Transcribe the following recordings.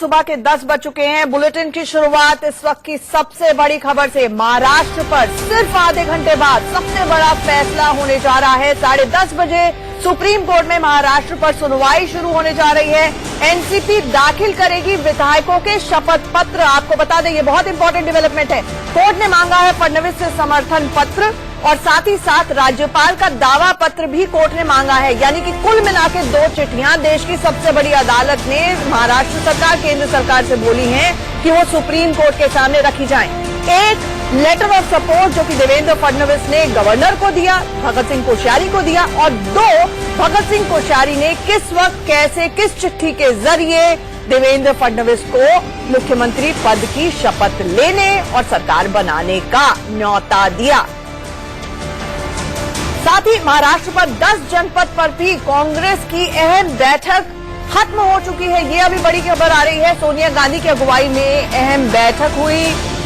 सुबह के 10 बज चुके हैं। बुलेटिन की शुरुआत इस वक्त की सबसे बड़ी खबर से। महाराष्ट्र पर सिर्फ आधे घंटे बाद सबसे बड़ा फैसला होने जा रहा है। 10:30 बजे सुप्रीम कोर्ट में महाराष्ट्र पर सुनवाई शुरू होने जा रही है। एनसीपी दाखिल करेगी विधायकों के शपथ पत्र। आपको बता दें, ये बहुत इंपॉर्टेंट डेवलपमेंट है। कोर्ट ने मांगा है फडणवीस से समर्थन पत्र और साथ ही साथ राज्यपाल का दावा पत्र भी कोर्ट ने मांगा है। यानी कि कुल मिलाकर 2 चिट्ठियां देश की सबसे बड़ी अदालत ने महाराष्ट्र सरकार, केंद्र सरकार से बोली हैं कि वो सुप्रीम कोर्ट के सामने रखी जाएं। एक लेटर ऑफ सपोर्ट जो कि देवेंद्र फडणवीस ने गवर्नर को दिया, भगत सिंह कोश्यारी को दिया, और 2 भगत सिंह कोश्यारी ने किस वक्त, कैसे, किस चिट्ठी के जरिए देवेंद्र फडणवीस को मुख्यमंत्री पद की शपथ लेने और सरकार बनाने का न्योता दिया। साथ ही महाराष्ट्र पर 10 जनपद पर भी कांग्रेस की अहम बैठक खत्म हो चुकी है। ये अभी बड़ी खबर आ रही है। सोनिया गांधी की अगुवाई में अहम बैठक हुई।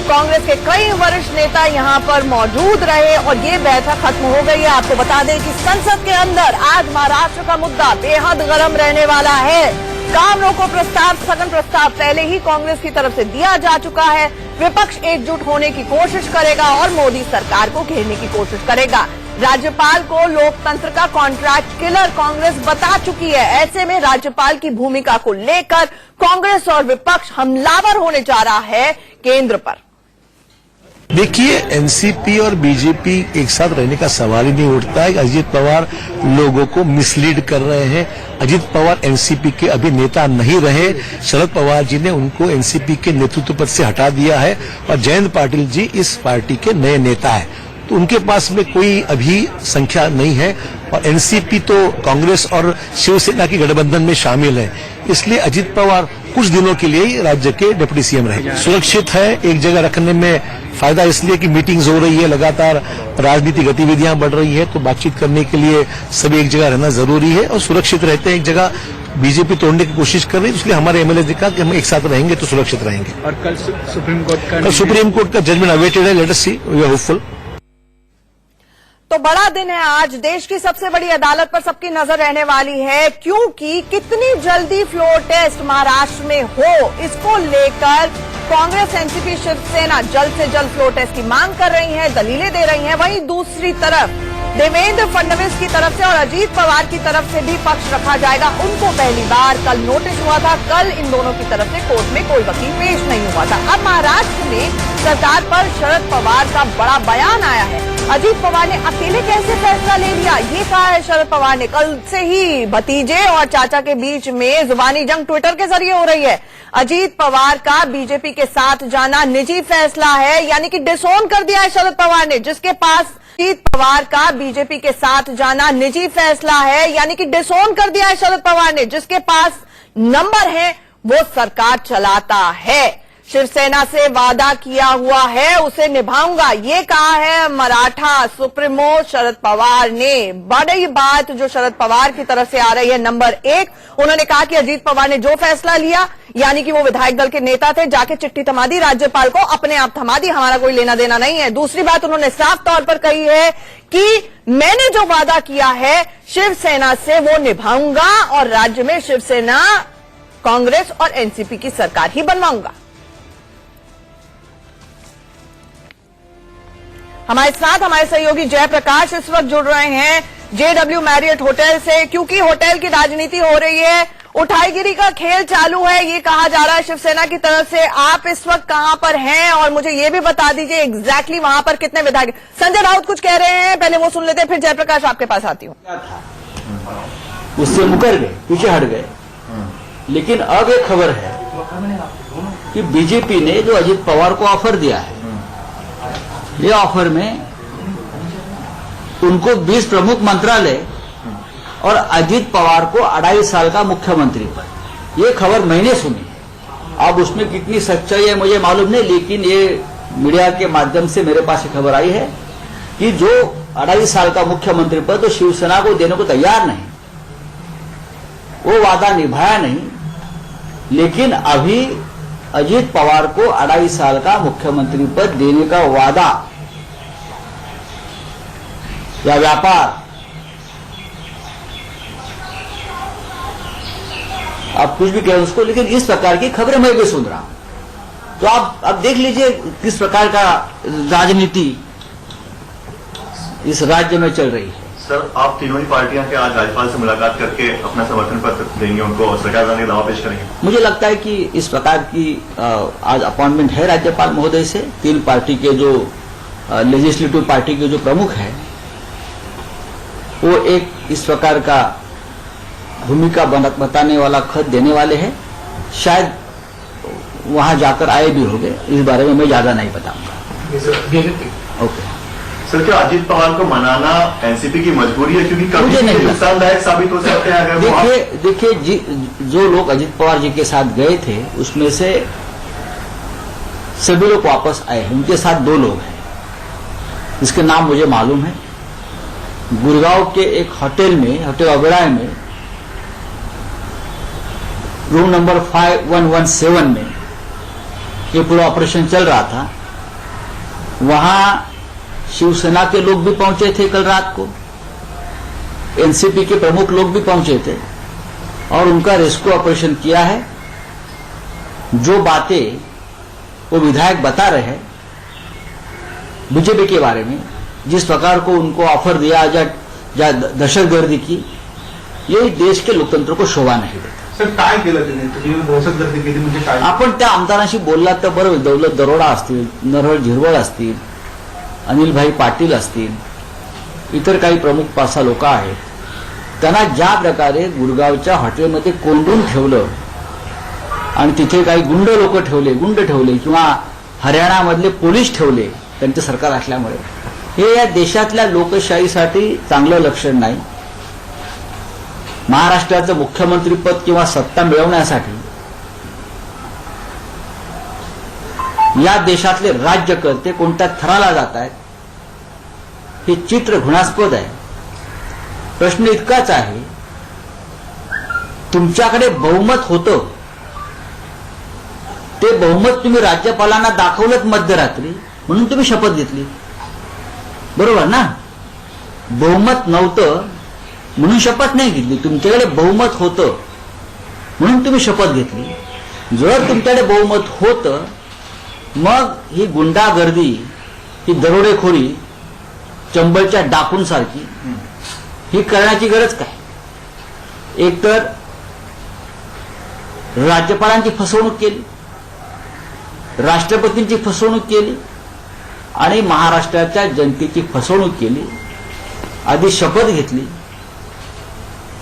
कांग्रेस के कई वरिष्ठ नेता यहां पर मौजूद रहे और ये बैठक खत्म हो गई है। आपको बता दें कि संसद के अंदर आज महाराष्ट्र का मुद्दा बेहद गर्म रहने वाला है। काम रोको प्रस्ताव, स्थगन प्रस्ताव पहले ही कांग्रेस की तरफ से दिया जा चुका है। विपक्ष एकजुट होने की कोशिश करेगा और मोदी सरकार को घेरने की कोशिश करेगा। राज्यपाल को लोकतंत्र का कॉन्ट्रैक्ट किलर कांग्रेस बता चुकी है। ऐसे में राज्यपाल की भूमिका को लेकर कांग्रेस और विपक्ष हमलावर होने जा रहा है केंद्र पर। देखिए, एनसीपी और बीजेपी एक साथ रहने का सवाल ही नहीं उठता है। अजीत पवार लोगों को मिसलीड कर रहे हैं। अजीत पवार एनसीपी के अभी नेता नहीं रहे। शरद पवार जी ने उनको एनसीपी के नेतृत्व पद से हटा दिया है और जयंत पाटिल जी इस पार्टी के नए नेता है। तो उनके पास में कोई अभी संख्या नहीं है और एनसीपी तो कांग्रेस और शिवसेना की गठबंधन में शामिल है। इसलिए अजीत पवार कुछ दिनों के लिए ही राज्य के डिप्टी सीएम रहे। सुरक्षित है, एक जगह रखने में फायदा इसलिए कि मीटिंग्स हो रही है, लगातार राजनीतिक गतिविधियां बढ़ रही है, तो बातचीत करने के लिए सभी एक जगह रहना जरूरी है और सुरक्षित रहते हैं। एक जगह बीजेपी तोड़ने की कोशिश कर रही है, इसलिए हमारे एमएलए ने कहा कि हम एक साथ रहेंगे तो सुरक्षित रहेंगे। और कल सुप्रीम कोर्ट का जजमेंट अवेटेड है। Let us see, we are hopeful. तो बड़ा दिन है आज। देश की सबसे बड़ी अदालत पर सबकी नजर रहने वाली है, क्योंकि कितनी जल्दी फ्लोर टेस्ट महाराष्ट्र में हो, इसको लेकर कांग्रेस, एनसीपी, शिवसेना जल्द से जल्द फ्लोर टेस्ट की मांग कर रही है, दलीलें दे रही हैं। वहीं दूसरी तरफ देवेंद्र फडणवीस की तरफ से और अजीत पवार की तरफ से भी पक्ष रखा जाएगा। उनको पहली बार कल नोटिस हुआ था। कल इन दोनों की तरफ से कोर्ट में कोई वकील पेश नहीं हुआ था। अब महाराष्ट्र में सरकार पर शरद पवार का बड़ा बयान आया है। अजीत पवार ने अकेले कैसे फैसला ले लिया, ये कहा है शरद पवार ने। कल से ही भतीजे और चाचा के बीच में जुबानी जंग ट्विटर के जरिए हो रही है। अजीत पवार का बीजेपी के साथ जाना निजी फैसला है, यानी कि डिसोन कर दिया है शरद पवार ने। जिसके पास अजीत पवार का बीजेपी के साथ जाना निजी फैसला है, यानी कि डिसोन कर दिया है शरद पवार ने। जिसके पास नंबर है वो सरकार चलाता है। शिवसेना से वादा किया हुआ है, उसे निभाऊंगा, ये कहा है मराठा सुप्रीमो शरद पवार ने। बड़ी बात जो शरद पवार की तरफ से आ रही है, नंबर 1, उन्होंने कहा कि अजीत पवार ने जो फैसला लिया, यानी कि वो विधायक दल के नेता थे, जाके चिट्ठी थमा दी राज्यपाल को, अपने आप थमा दी, हमारा कोई लेना देना नहीं है। दूसरी बात उन्होंने साफ तौर पर कही है कि मैंने जो वादा किया है शिवसेना से वो निभाऊंगा और राज्य में शिवसेना, कांग्रेस और एनसीपी की सरकार ही बनवाऊंगा। हमारे साथ हमारे सहयोगी जयप्रकाश इस वक्त जुड़ रहे हैं JW मैरियट होटल से, क्योंकि होटल की राजनीति हो रही है, उठाईगिरी का खेल चालू है, ये कहा जा रहा है शिवसेना की तरफ से। आप इस वक्त कहां पर हैं और मुझे ये भी बता दीजिए एग्जैक्टली वहां पर कितने विधायक। संजय राउत कुछ कह रहे हैं, पहले वो सुन लेते हैं, फिर जयप्रकाश आपके पास आती हूँ। उससे मुकर गए, पीछे हट गए। लेकिन अब एक खबर है कि बीजेपी ने जो अजीत पवार को ऑफर दिया है, ये ऑफर में उनको 20 प्रमुख मंत्रालय और अजीत पवार को 2.5 साल का मुख्यमंत्री पद, ये खबर मैंने सुनी। अब उसमें कितनी सच्चाई है मुझे मालूम नहीं, लेकिन ये मीडिया के माध्यम से मेरे पास खबर आई है कि जो 2.5 साल का मुख्यमंत्री पद तो शिवसेना को देने को तैयार नहीं, वो वादा निभाया नहीं। लेकिन अभी अजीत पवार को 2.5 साल का मुख्यमंत्री पद देने का वादा या व्यापार आप कुछ भी कहें उसको, लेकिन इस प्रकार की खबरें मैं भी सुन रहा हूं। तो आप देख लीजिए किस प्रकार का राजनीति इस राज्य में चल रही है। सर, आप तीनों ही पार्टियां के आज राज्यपाल से मुलाकात करके अपना समर्थन पत्र देंगे उनको और सरकार बनाने का दावा पेश करेंगे? मुझे लगता है कि इस प्रकार की आज अपॉइंटमेंट है राज्यपाल महोदय से। तीन पार्टी के जो लेजिस्लेटिव पार्टी के जो प्रमुख हैं वो एक इस प्रकार का भूमिका बताने वाला खत देने वाले हैं। शायद वहां जाकर आए भी होंगे, इस बारे में मैं ज्यादा नहीं बताऊंगा। ओके सर, क्या अजीत पवार को मनाना एनसीपी की मजबूरी है, क्योंकि कभी मुझे नहीं नुकसानदायक साबित हो सकते हैं अगर वो देखिए जो लोग अजीत पवार जी के साथ गए थे उसमें से सभी लोग वापस आए हैं। उनके साथ 2 लोग हैं जिसके नाम मुझे मालूम है। गुड़गांव के एक होटल में, होटल ओबेरॉय में, रूम नंबर 5117 में ये पूरा ऑपरेशन चल रहा था। वहां शिवसेना के लोग भी पहुंचे थे कल रात को, एनसीपी के प्रमुख लोग भी पहुंचे थे और उनका रेस्क्यू ऑपरेशन किया है। जो बातें वो विधायक बता रहे हैं बीजेपी के बारे में, जिस प्रकार को उनको ऑफर दिया जा दहशतगर्दी की, ये देश के लोकतंत्र को शोभा नाही देत। सर, काय केलं त्याने? तुम्ही दहशतगर्दी केली म्हणजे काय? आपण त्या आमदारांशी बोललात तर बरं. दौलत दरोडा असतील, नरहर झिरवळ असतील, अनिलभाई पाटील असतील, इतर काही प्रमुख 5-6 लोक आहेत, त्यांना ज्या प्रकारे गुरगावच्या हॉटेलमध्ये कोंडून ठेवलं आणि तिथे काही गुंड ठेवले किंवा हरियाणामधले पोलीस ठेवले त्यांचे सरकार असल्यामुळे, हे या देशातल्या लोकशाहीसाठी चांगलं लक्षण नाही. महाराष्ट्राचं मुख्यमंत्रीपद किंवा सत्ता मिळवण्यासाठी या देशातले राज्यकर्ते कोणत्या थराला जात आहेत हे चित्र घृणास्पद आहे. प्रश्न इतकाच आहे, तुमच्याकडे बहुमत होतं, ते बहुमत तुम्ही राज्यपालांना दाखवलं मध्यरात्री म्हणून तुम्ही शपथ घेतली, बरोबर ना? बहुमत नव्हतं म्हणून शपथ नाही घेतली. तुमच्याकडे बहुमत होतं म्हणून तुम्ही शपथ घेतली. जर तुमच्याकडे बहुमत होतं मग ही गुंडागर्दी, ही दरोडेखोरी, चंबलच्या डाकूंसारखी ही करण्याची गरज काय? एकतर राज्यपालांची फसवणूक केली, राष्ट्रपतींची फसवणूक केली आणि महाराष्ट्राच्या जनतेची फसवणूक केली. आधी शपथ घेतली.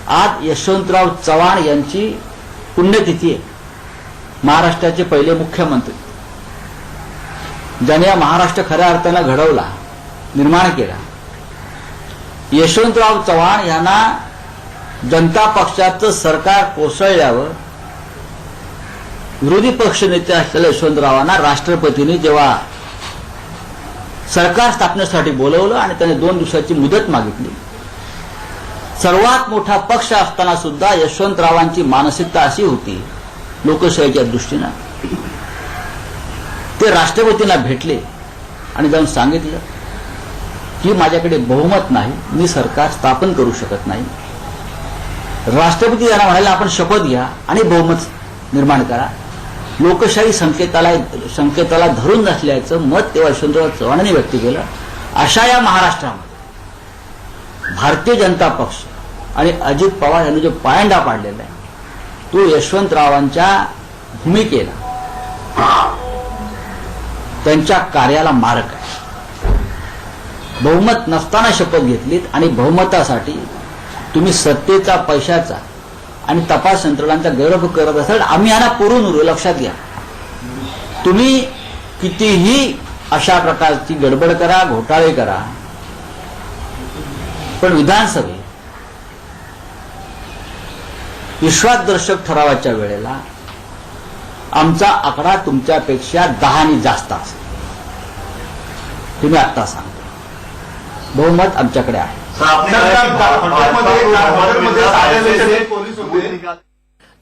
आज यशवंतराव चव्हाण यांची पुण्यतिथी आहे. महाराष्ट्राचे पहिले मुख्यमंत्री, ज्याने या महाराष्ट्र खऱ्या अर्थानं घडवला, निर्माण केला. यशवंतराव चव्हाण यांना जनता पक्षाचं सरकार कोसळल्यावर विरोधी पक्षनेते असलेल्या यशवंतरावांना राष्ट्रपतींनी जेव्हा सरकार स्थापनेसाठी बोलवलं आणि त्याने 2 दिवसाची मुदत मागितली, सर्वात मोठा पक्ष असताना सुद्धा यशवंतरावांची मानसिकता अशी होती लोकशाहीच्या दृष्टीनं, ते राष्ट्रपतींना भेटले आणि जाऊन सांगितलं की माझ्याकडे बहुमत नाही, मी सरकार स्थापन करू शकत नाही. राष्ट्रपती यांना म्हणाले आपण शपथ घ्या आणि बहुमत निर्माण करा. लोकशाही संकेताला धरून नसल्याचं मत तेव्हा यशवंतराव चव्हाणांनी व्यक्त केलं. अशा या महाराष्ट्रामध्ये भारतीय जनता पक्ष आणि अजित पवार यांनी जो पायंडा पाडलेला आहे तो यशवंतरावांच्या भूमिकेला, त्यांच्या कार्याला मारक आहे. बहुमत नसताना शपथ घेतलीत आणि बहुमतासाठी तुम्ही सत्तेचा, पैशाचा आणि तपास यंत्रणांचा गैरवापर करत असाल. आम्ही यांना पुरून उरू, लक्षात घ्या. तुम्ही कितीही अशा प्रकारची गडबड करा, घोटाळे करा, पण विधानसभेत विश्वासदर्शक ठरावाच्या वेळेला आमचा आकडा तुमच्यापेक्षा 10 जास्त असेल. तुम्ही आत्ता सांगता बहुमत आमच्याकडे आहे. सरकार हॉटेलमध्ये पोलीस होते.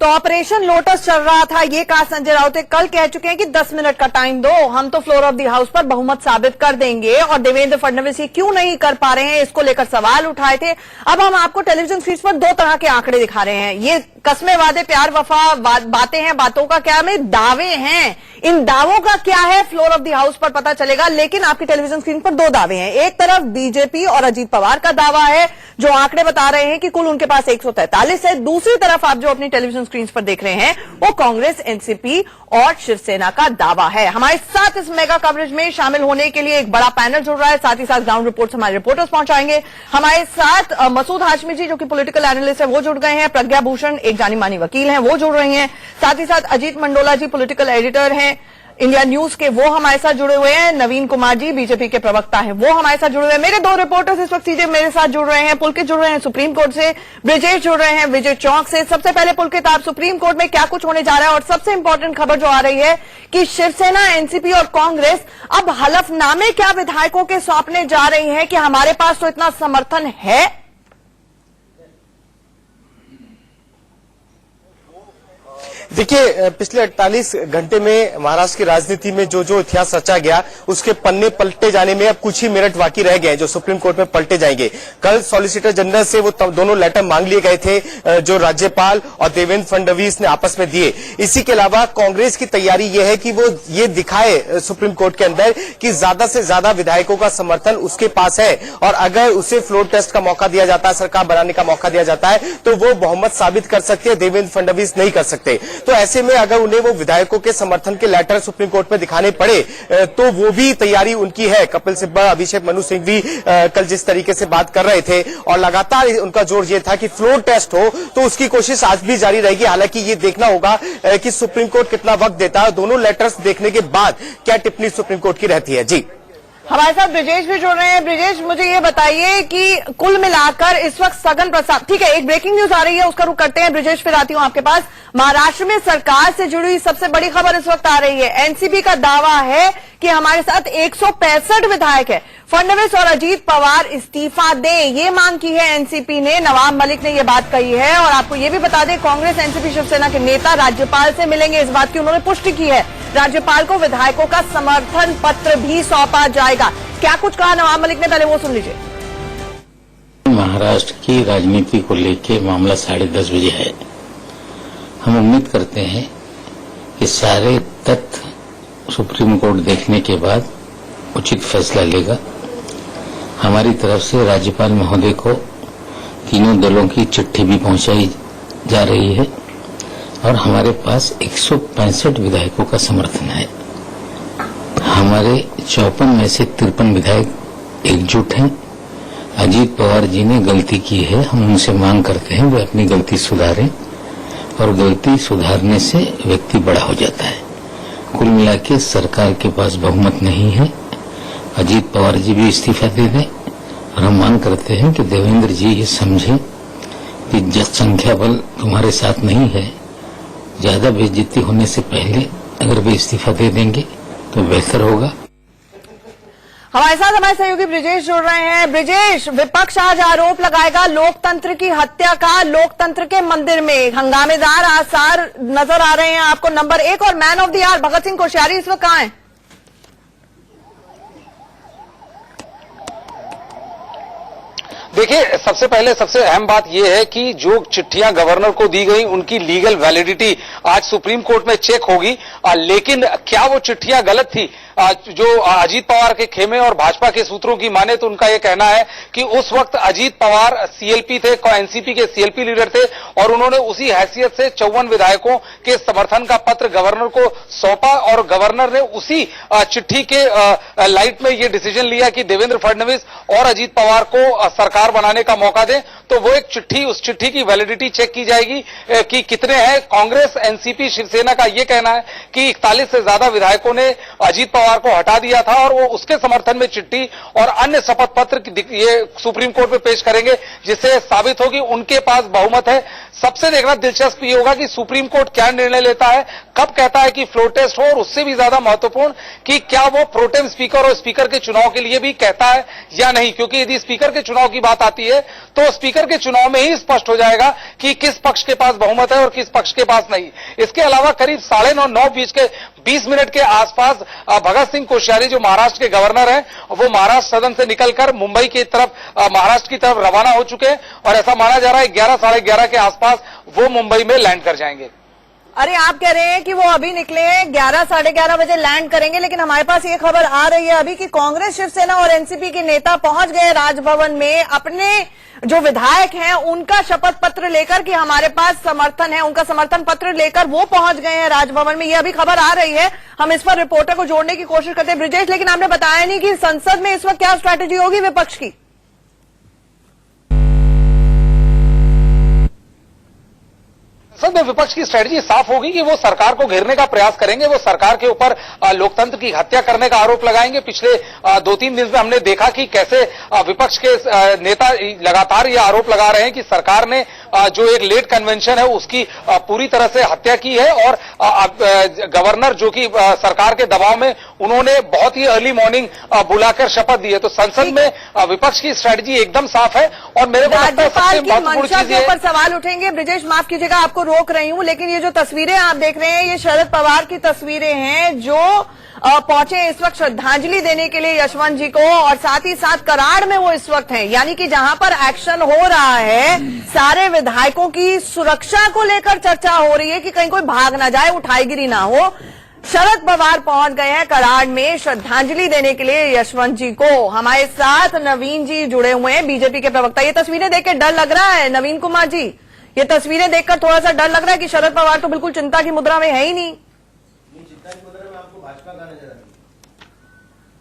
तो ऑपरेशन लोटस चल रहा था, ये कहा संजय राउत कल कह चुके हैं कि 10 मिनट का टाइम दो, हम तो फ्लोर ऑफ द हाउस पर बहुमत साबित कर देंगे। और देवेंद्र फडणवीस ये क्यों नहीं कर पा रहे हैं, इसको लेकर सवाल उठाए थे। अब हम आपको टेलीविजन स्क्रीन पर दो तरह के आंकड़े दिखा रहे हैं। ये कस्मे, वादे, प्यार, वफा बातें हैं, बातों का क्या में दावे हैं। इन दावों का क्या है फ्लोर ऑफ द हाउस पर पता चलेगा, लेकिन आपकी टेलीविजन स्क्रीन पर दो दावे हैं। एक तरफ बीजेपी और अजीत पवार का दावा है, जो आंकड़े बता रहे हैं कि कुल उनके पास 143 है। दूसरी तरफ आप जो अपनी टेलीविजन स्क्रीन पर देख रहे हैं वो कांग्रेस, एनसीपी और शिवसेना का दावा है। हमारे साथ इस मेगा कवरेज में शामिल होने के लिए एक बड़ा पैनल जुड़ रहा है, साथ ही साथ ग्राउंड रिपोर्ट्स हमारे रिपोर्टर्स पहुंचाएंगे। हमारे साथ मसूद हाशमी जी जो कि पॉलिटिकल एनालिस्ट है वो जुड़ गए हैं, प्रज्ञा भूषण एक जानी मानी वकील हैं वो जुड़ रही हैं, साथ ही साथ अजीत मंडोला जी पॉलिटिकल एडिटर हैं इंडिया न्यूज के, वो हमारे साथ जुड़े हुए हैं। नवीन कुमार जी बीजेपी के प्रवक्ता हैं, वो हमारे साथ जुड़े हुए हैं। मेरे दो रिपोर्टर्स इस वक्त सीधे मेरे साथ जुड़ रहे हैं। पुलकित जुड़ रहे हैं सुप्रीम कोर्ट से, ब्रिजेश जुड़ रहे हैं विजय चौक से। सबसे पहले पुलकित, आप सुप्रीम कोर्ट में क्या कुछ होने जा रहा है, और सबसे इंपॉर्टेंट खबर जो आ रही है कि शिवसेना, एनसीपी और कांग्रेस अब हलफनामे क्या विधायकों के सौंपने जा रही है कि हमारे पास तो इतना समर्थन है। देखिए, पिछले 48 घंटे में महाराष्ट्र की राजनीति में जो जो इतिहास रचा गया उसके पन्ने पलटे जाने में अब कुछ ही मिनट बाकी रह गए जो सुप्रीम कोर्ट में पलटे जाएंगे। कल सॉलिसिटर जनरल से वो दोनों लेटर मांग लिए गए थे जो राज्यपाल और देवेंद्र फडणवीस ने आपस में दिए। इसी के अलावा कांग्रेस की तैयारी ये है कि वो ये दिखाए सुप्रीम कोर्ट के अंदर कि ज्यादा से ज्यादा विधायकों का समर्थन उसके पास है, और अगर उसे फ्लोर टेस्ट का मौका दिया जाता है, सरकार बनाने का मौका दिया जाता है, तो वो बहुमत साबित कर सकती है, देवेंद्र फडणवीस नहीं कर सकते। तो ऐसे में अगर उन्हें वो विधायकों के समर्थन के लेटर सुप्रीम कोर्ट में दिखाने पड़े तो वो भी तैयारी उनकी है। कपिल सिब्बल, अभिषेक मनु सिंह भी कल जिस तरीके से बात कर रहे थे और लगातार उनका जोर ये था कि फ्लोर टेस्ट हो, तो उसकी कोशिश आज भी जारी रहेगी। हालांकि ये देखना होगा कि सुप्रीम कोर्ट कितना वक्त देता है। दोनों लेटर्स देखने के बाद क्या टिप्पणी सुप्रीम कोर्ट की रहती है। जी, हमारे साथ ब्रिजेश भी जुड़ रहे हैं। ब्रिजेश, मुझे ये बताइए कि कुल मिलाकर इस वक्त सघन प्रस्ताव, ठीक है, एक ब्रेकिंग न्यूज आ रही है उसका रुख करते हैं। ब्रिजेश, फिर आती हूं आपके पास। महाराष्ट्र में सरकार से जुड़ी हुई सबसे बड़ी खबर इस वक्त आ रही है। एनसीपी का दावा है कि हमारे साथ 165 विधायक है। फडणवीस और अजीत पवार इस्तीफा दें, ये मांग की है एनसीपी ने। नवाब मलिक ने ये बात कही है। और आपको ये भी बता दें, कांग्रेस, एनसीपी, शिवसेना के नेता राज्यपाल से मिलेंगे, इस बात की उन्होंने पुष्टि की है। राज्यपाल को विधायकों का समर्थन पत्र भी सौंपा जाएगा। क्या कुछ कहा नवाब मलिक ने, पहले वो सुन लीजिए। महाराष्ट्र की राजनीति को लेकर मामला 10:30 बजे है। हम उम्मीद करते हैं कि सारे तथ्य सुप्रीम कोर्ट देखने के बाद उचित फैसला लेगा। हमारी तरफ से राज्यपाल महोदय को तीनों दलों की चिट्ठी भी पहुंचाई जा रही है और हमारे पास 165 विधायकों का समर्थन है। हमारे 54 में से 53 विधायक एकजुट हैं। अजीत पवार जी ने गलती की है, हम उनसे मांग करते हैं वे अपनी गलती सुधारें, और गलती सुधारने से व्यक्ति बड़ा हो जाता है। कुल मिलाकर सरकार के पास बहुमत नहीं है। अजीत पवार जी भी इस्तीफा दे दें, और हम मांग करते हैं कि देवेंद्र जी ये समझें कि जनसंख्या बल तुम्हारे साथ नहीं है। ज्यादा बेइज्जती होने से पहले अगर वे इस्तीफा दे देंगे तो बेहतर होगा। हमारे साथ हमारे सहयोगी ब्रिजेश जुड़ रहे हैं। ब्रिजेश, विपक्ष आज आरोप लगाएगा लोकतंत्र की हत्या का। लोकतंत्र के मंदिर में हंगामेदार आसार नजर आ रहे हैं आपको। नंबर 1 और man of the our Bhagat Singh Koshyari इस वक्त कहां है? देखिए, सबसे पहले सबसे अहम बात यह है कि जो चिट्ठियां गवर्नर को दी गई उनकी लीगल वैलिडिटी आज सुप्रीम कोर्ट में चेक होगी। लेकिन क्या वो चिट्ठियां गलत थी? जो अजीत पवार के खेमे और भाजपा के सूत्रों की माने तो उनका यह कहना है कि उस वक्त अजीत पवार सीएलपी थे, एनसीपी के सीएलपी लीडर थे, और उन्होंने उसी हैसियत से 54 विधायकों के समर्थन का पत्र गवर्नर को सौंपा, और गवर्नर ने उसी चिट्ठी के लाइट में ये डिसीजन लिया कि देवेंद्र फडणवीस और अजीत पवार को सरकार बनाने का मौका दें। तो वो एक चिट्ठी, उस चिट्ठी की वैलिडिटी चेक की जाएगी कि कितने हैं। कांग्रेस, एनसीपी, शिवसेना का ये कहना है कि 41 से ज्यादा विधायकों ने अजीत पवार को हटा दिया था, और वो उसके समर्थन में चिट्ठी और अन्य शपथ पत्र ये सुप्रीम कोर्ट में पेश करेंगे, जिससे साबित हो कि उनके पास बहुमत है। सबसे देखना दिलचस्प ये होगा कि सुप्रीम कोर्ट क्या निर्णय लेता है, कब कहता है कि फ्लोर टेस्ट हो, और उससे भी ज्यादा महत्वपूर्ण कि क्या वो प्रोटेम स्पीकर और स्पीकर के चुनाव के लिए भी कहता है या नहीं। क्योंकि यदि स्पीकर के चुनाव की बात आती है तो स्पीकर नवंबर के चुनाव में ही स्पष्ट हो जाएगा कि किस पक्ष के पास बहुमत है और किस पक्ष के पास नहीं। इसके अलावा करीब 9:30 के आसपास भगत सिंह कोश्यारी जो महाराष्ट्र के गवर्नर हैं, वो महाराष्ट्र सदन से निकलकर मुंबई की तरफ, महाराष्ट्र की तरफ रवाना हो चुके हैं और ऐसा माना जा रहा है 11 साढ़े 11 के आसपास वो मुंबई में लैंड कर जाएंगे। अरे आप कह रहे हैं कि वो अभी निकले, 11 साढ़े 11 बजे लैंड करेंगे, लेकिन हमारे पास ये खबर आ रही है अभी कि कांग्रेस, शिवसेना और एनसीपी के नेता पहुंच गए राजभवन में, अपने जो विधायक हैं उनका शपथ पत्र लेकर कि हमारे पास समर्थन है, उनका समर्थन पत्र लेकर वो पहुंच गए हैं राजभवन में। ये अभी खबर आ रही है, हम इस पर रिपोर्टर को जोड़ने की कोशिश करते हैं ब्रिजेश, लेकिन आपने बताया नहीं कि संसद में इस वक्त क्या स्ट्रैटेजी होगी विपक्ष की। संसद में विपक्ष की स्ट्रेटजी साफ होगी कि वो सरकार को घेरने का प्रयास करेंगे, वो सरकार के ऊपर लोकतंत्र की हत्या करने का आरोप लगाएंगे। पिछले 2-3 दिन में हमने देखा कि कैसे विपक्ष के नेता लगातार ये आरोप लगा रहे हैं कि सरकार ने जो एक लेट कन्वेंशन है उसकी पूरी तरह से हत्या की है और गवर्नर जो कि सरकार के दबाव में उन्होंने बहुत ही अर्ली मॉर्निंग बुलाकर शपथ दी है। तो संसद में विपक्ष की स्ट्रेटजी एकदम साफ है और मेरे को लगता है सबसे महत्वपूर्ण चीज ये ऊपर सवाल उठेंगे। ब्रिजेश माफ कीजिएगा, आपको रोक रही हूं, लेकिन ये जो तस्वीरें आप देख रहे हैं ये शरद पवार की तस्वीरें हैं जो पहुंचे इस वक्त श्रद्धांजलि देने के लिए यशवंत जी को, और साथ ही साथ कराड़ में वो इस वक्त हैं, यानी कि जहां पर एक्शन हो रहा है सारे विधायकों की सुरक्षा को लेकर चर्चा हो रही है कि कहीं कोई भाग ना जाए, उठाईगिरी ना हो। शरद पवार पहुंच गए हैं कराड़ में श्रद्धांजलि देने के लिए यशवंत जी को। हमारे साथ नवीन जी जुड़े हुए हैं, बीजेपी के प्रवक्ता। ये तस्वीरें देखकर डर लग रहा है नवीन कुमार जी, ये तस्वीरें देखकर थोड़ा सा डर लग रहा है कि शरद पवार तो बिल्कुल चिंता की मुद्रा में है ही नहीं।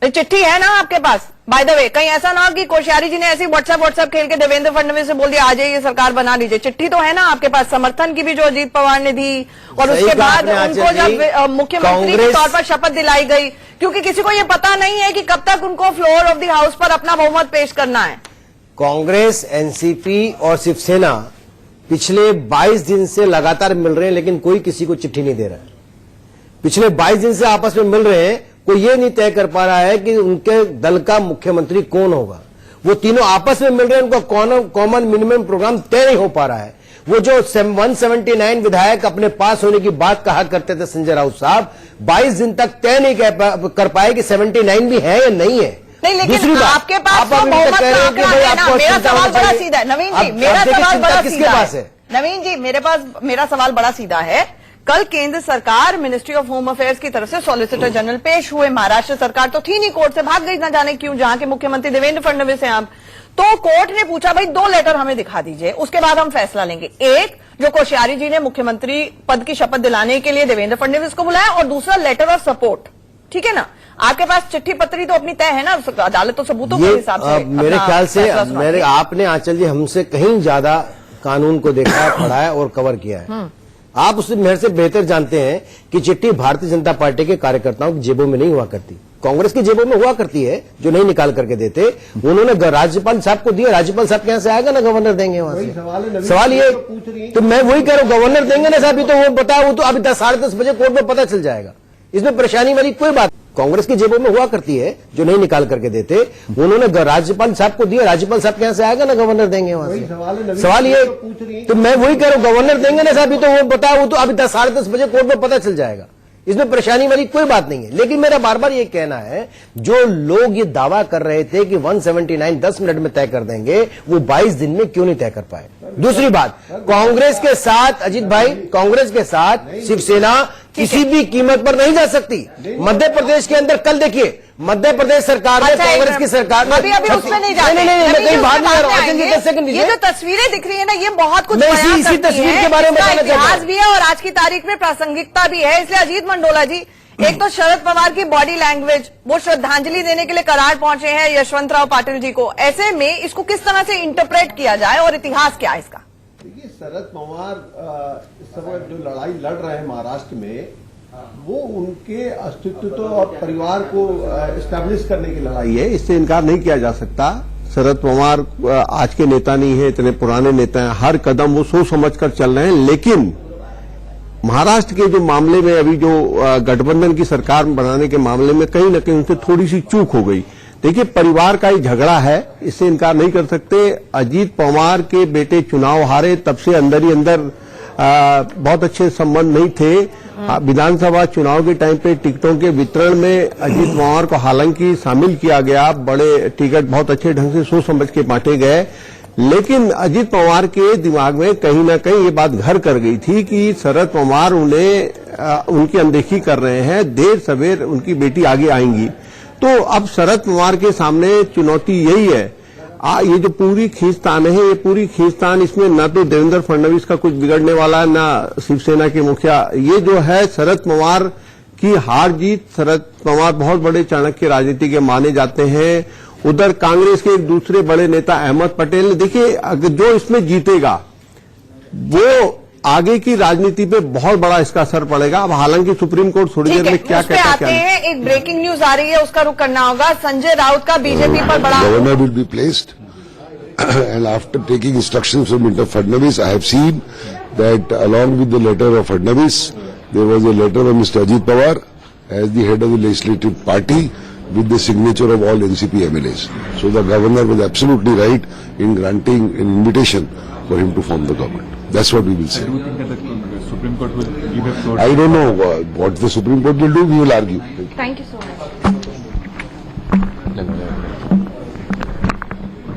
चिट्ठी है ना आपके पास? बाय द वे, कहीं ऐसा ना हो कि कोश्यारी जी ने ऐसी व्हाट्सएप खेल के देवेंद्र फडणवीस से बोल दिया आ जाइए सरकार बना लीजिए। चिट्ठी तो है ना आपके पास, समर्थन की भी जो अजीत पवार ने दी, और उसके बाद उनको जब मुख्यमंत्री के तौर पर शपथ दिलाई गई, क्योंकि किसी को ये पता नहीं है कि कब तक उनको फ्लोर ऑफ द हाउस पर अपना बहुमत पेश करना है। कांग्रेस, एनसीपी और शिवसेना पिछले 22 दिन से लगातार मिल रहे हैं, लेकिन कोई किसी को चिट्ठी नहीं दे रहा है। पिछले 22 दिन से आपस में मिल रहे हैं, कोई ये नहीं तय कर पा रहा है कि उनके दल का मुख्यमंत्री कौन होगा। वो तीनों आपस में मिल रहे हैं, उनका कॉमन मिनिमम प्रोग्राम तय नहीं हो पा रहा है। वो जो 179 विधायक अपने पास होने की बात कहा करते थे संजय राउत साहब, 22 दिन तक तय नहीं कर पाए कि 79 भी है या नहीं है। नहीं, लेकिन आपके पास तो बहुमत का आंकड़ा है ना। मेरा सवाल बड़ा सीधा है नवीन जी, मेरा सवाल बड़ा सीधा है नवीन जी, मेरा सवाल बड़ा सीधा है। कल केंद्र सरकार, मिनिस्ट्री ऑफ होम अफेयर्स की तरफ से सॉलिसिटर जनरल पेश हुए। महाराष्ट्र सरकार तो थी नहीं, कोर्ट से भाग गई, ना जाने क्यों, जहां के मुख्यमंत्री देवेंद्र फडणवीस हैं आप। तो कोर्ट ने पूछा भाई 2 लेटर हमें दिखा दीजिए, उसके बाद हम फैसला लेंगे। एक जो कोश्यारी जी ने मुख्यमंत्री पद की शपथ दिलाने के लिए देवेंद्र फडणवीस को बुलाया, और दूसरा लेटर ऑफ सपोर्ट, ठीक है ना। आपके पास चिट्ठी पत्री तो अपनी तय है ना, अदालत तो सबूतों के हिसाब से मेरे ख्याल से आपने आंचल जी हमसे कहीं ज्यादा कानून को देखा, पढ़ा है और कवर किया है। आप उससे मेरे से बेहतर जानते हैं कि चिट्ठी भारतीय जनता पार्टी के कार्यकर्ताओं की जेबों में नहीं हुआ करती, कांग्रेस की जेबों में हुआ करती है, जो नहीं निकाल करके देते। उन्होंने राज्यपाल साहब को दिया, राज्यपाल साहब यहाँ से आएगा ना, गवर्नर देंगे वहां से। सवाल ये, तो मैं वही कह रहा हूँ, गवर्नर देंगे ना साहब, तो वो बताओ, वो तो अभी 10-10:30 बजे कोर्ट में पता चल जाएगा। इसमें परेशानी वाली कोई बात, कांग्रेस की जेबों में हुआ करती है, जो नहीं निकाल करके देते। उन्होंने राज्यपाल साहब को दिया, राज्यपाल साहब यहाँ से आएगा ना, गवर्नर देंगे वहां से। सवाल ये, तो मैं वही कह रहा हूँ, गवर्नर देंगे ना साहब, तो वो बताओ, वो तो अभी 10-10:30 बजे कोर्ट में पता चल जाएगा। इसमें परेशानी वाली कोई बात नहीं है। लेकिन मेरा बार बार ये कहना है, जो लोग ये दावा कर रहे थे कि 179 10 मिनट में तय कर देंगे, वो 22 दिन में क्यों नहीं तय कर पाए। दूसरी बात, कांग्रेस के साथ अजीत भाई, कांग्रेस के साथ शिवसेना किसी भी कीमत पर नहीं जा सकती। मध्य प्रदेश के अंदर कल देखिए, मध्य प्रदेश सरकार ने, कांग्रेस की सरकार ने, अभी उसमें नहीं जाते, नहीं कहीं बाहर नहीं आ रहा हूं। ये जो तस्वीरें दिख रही है ना, ये बहुत कुछ इसी तस्वीर के बारे में बताना चाहता हूं। इतिहास भी है और आज की तारीख में प्रासंगिकता भी है। इसलिए अजीत मंडोला जी, एक तो शरद पवार की बॉडी लैंग्वेज, वो श्रद्धांजलि देने के लिए कराड़ पहुंचे हैं यशवंत राव पाटिल जी को, ऐसे में इसको किस तरह से इंटरप्रेट किया जाए और इतिहास क्या है इसका? देखिए, शरद पवार इस समय जो लड़ाई लड़ रहे हैं महाराष्ट्र में, वो उनके अस्तित्व और परिवार को एस्टैब्लिश करने की लड़ाई है, इससे इनकार नहीं किया जा सकता। शरद पवार आज के नेता नहीं है, इतने पुराने नेता हैं, हर कदम वो सोच समझ कर चल रहे हैं। लेकिन महाराष्ट्र के जो मामले में, अभी जो गठबंधन की सरकार बनाने के मामले में कहीं न कहीं उनसे थोड़ी सी चूक हो गई। देखिए, परिवार का ही झगड़ा है, इससे इनकार नहीं कर सकते। अजीत पवार के बेटे चुनाव हारे, तब से अंदर ही अंदर बहुत अच्छे संबंध नहीं थे। विधानसभा चुनाव के टाइम पे टिकटों के वितरण में अजीत पवार को हालांकि शामिल किया गया, बड़े टिकट बहुत अच्छे ढंग से सोच समझ के बांटे गए, लेकिन अजीत पवार के दिमाग में कहीं ना कहीं ये बात घर कर गई थी कि शरद पवार उनकी अनदेखी कर रहे हैं, देर सवेर उनकी बेटी आगे आएंगी। तो अब शरद पवार के सामने चुनौती यही है, ये जो पूरी खींचतान है, ये पूरी खींचतान, इसमें ना तो देवेंद्र फडणवीस का कुछ बिगड़ने वाला है, ना शिवसेना के मुखिया। ये जो है शरद पवार की हार जीत, शरद पवार बहुत बड़े चाणक्य राजनीति के माने जाते हैं। उधर कांग्रेस के एक दूसरे बड़े नेता अहमद पटेल ने, देखिए जो इसमें जीतेगा वो आगे की राजनीति पे बहुत बड़ा इसका असर पड़ेगा। अब हालांकि सुप्रीम कोर्ट थोड़ी देर में क्या कहता है। एक ब्रेकिंग न्यूज आ रही है, उसका रुख करना होगा। संजय राउत का बीजेपी पर बड़ा governor will be placed and after taking instructions from Mr. Fadnavis, I have seen that along with the letter of Fadnavis, there was a letter of Mr. Ajit Pawar as the head of the legislative party with the signature of all NCP MLAs. So the governor was absolutely right in granting an invitation for him to form the government. That's what we will say. I don't think that the Supreme Court will give a floor. I don't know what the Supreme Court will do. We will argue. Thank you so much.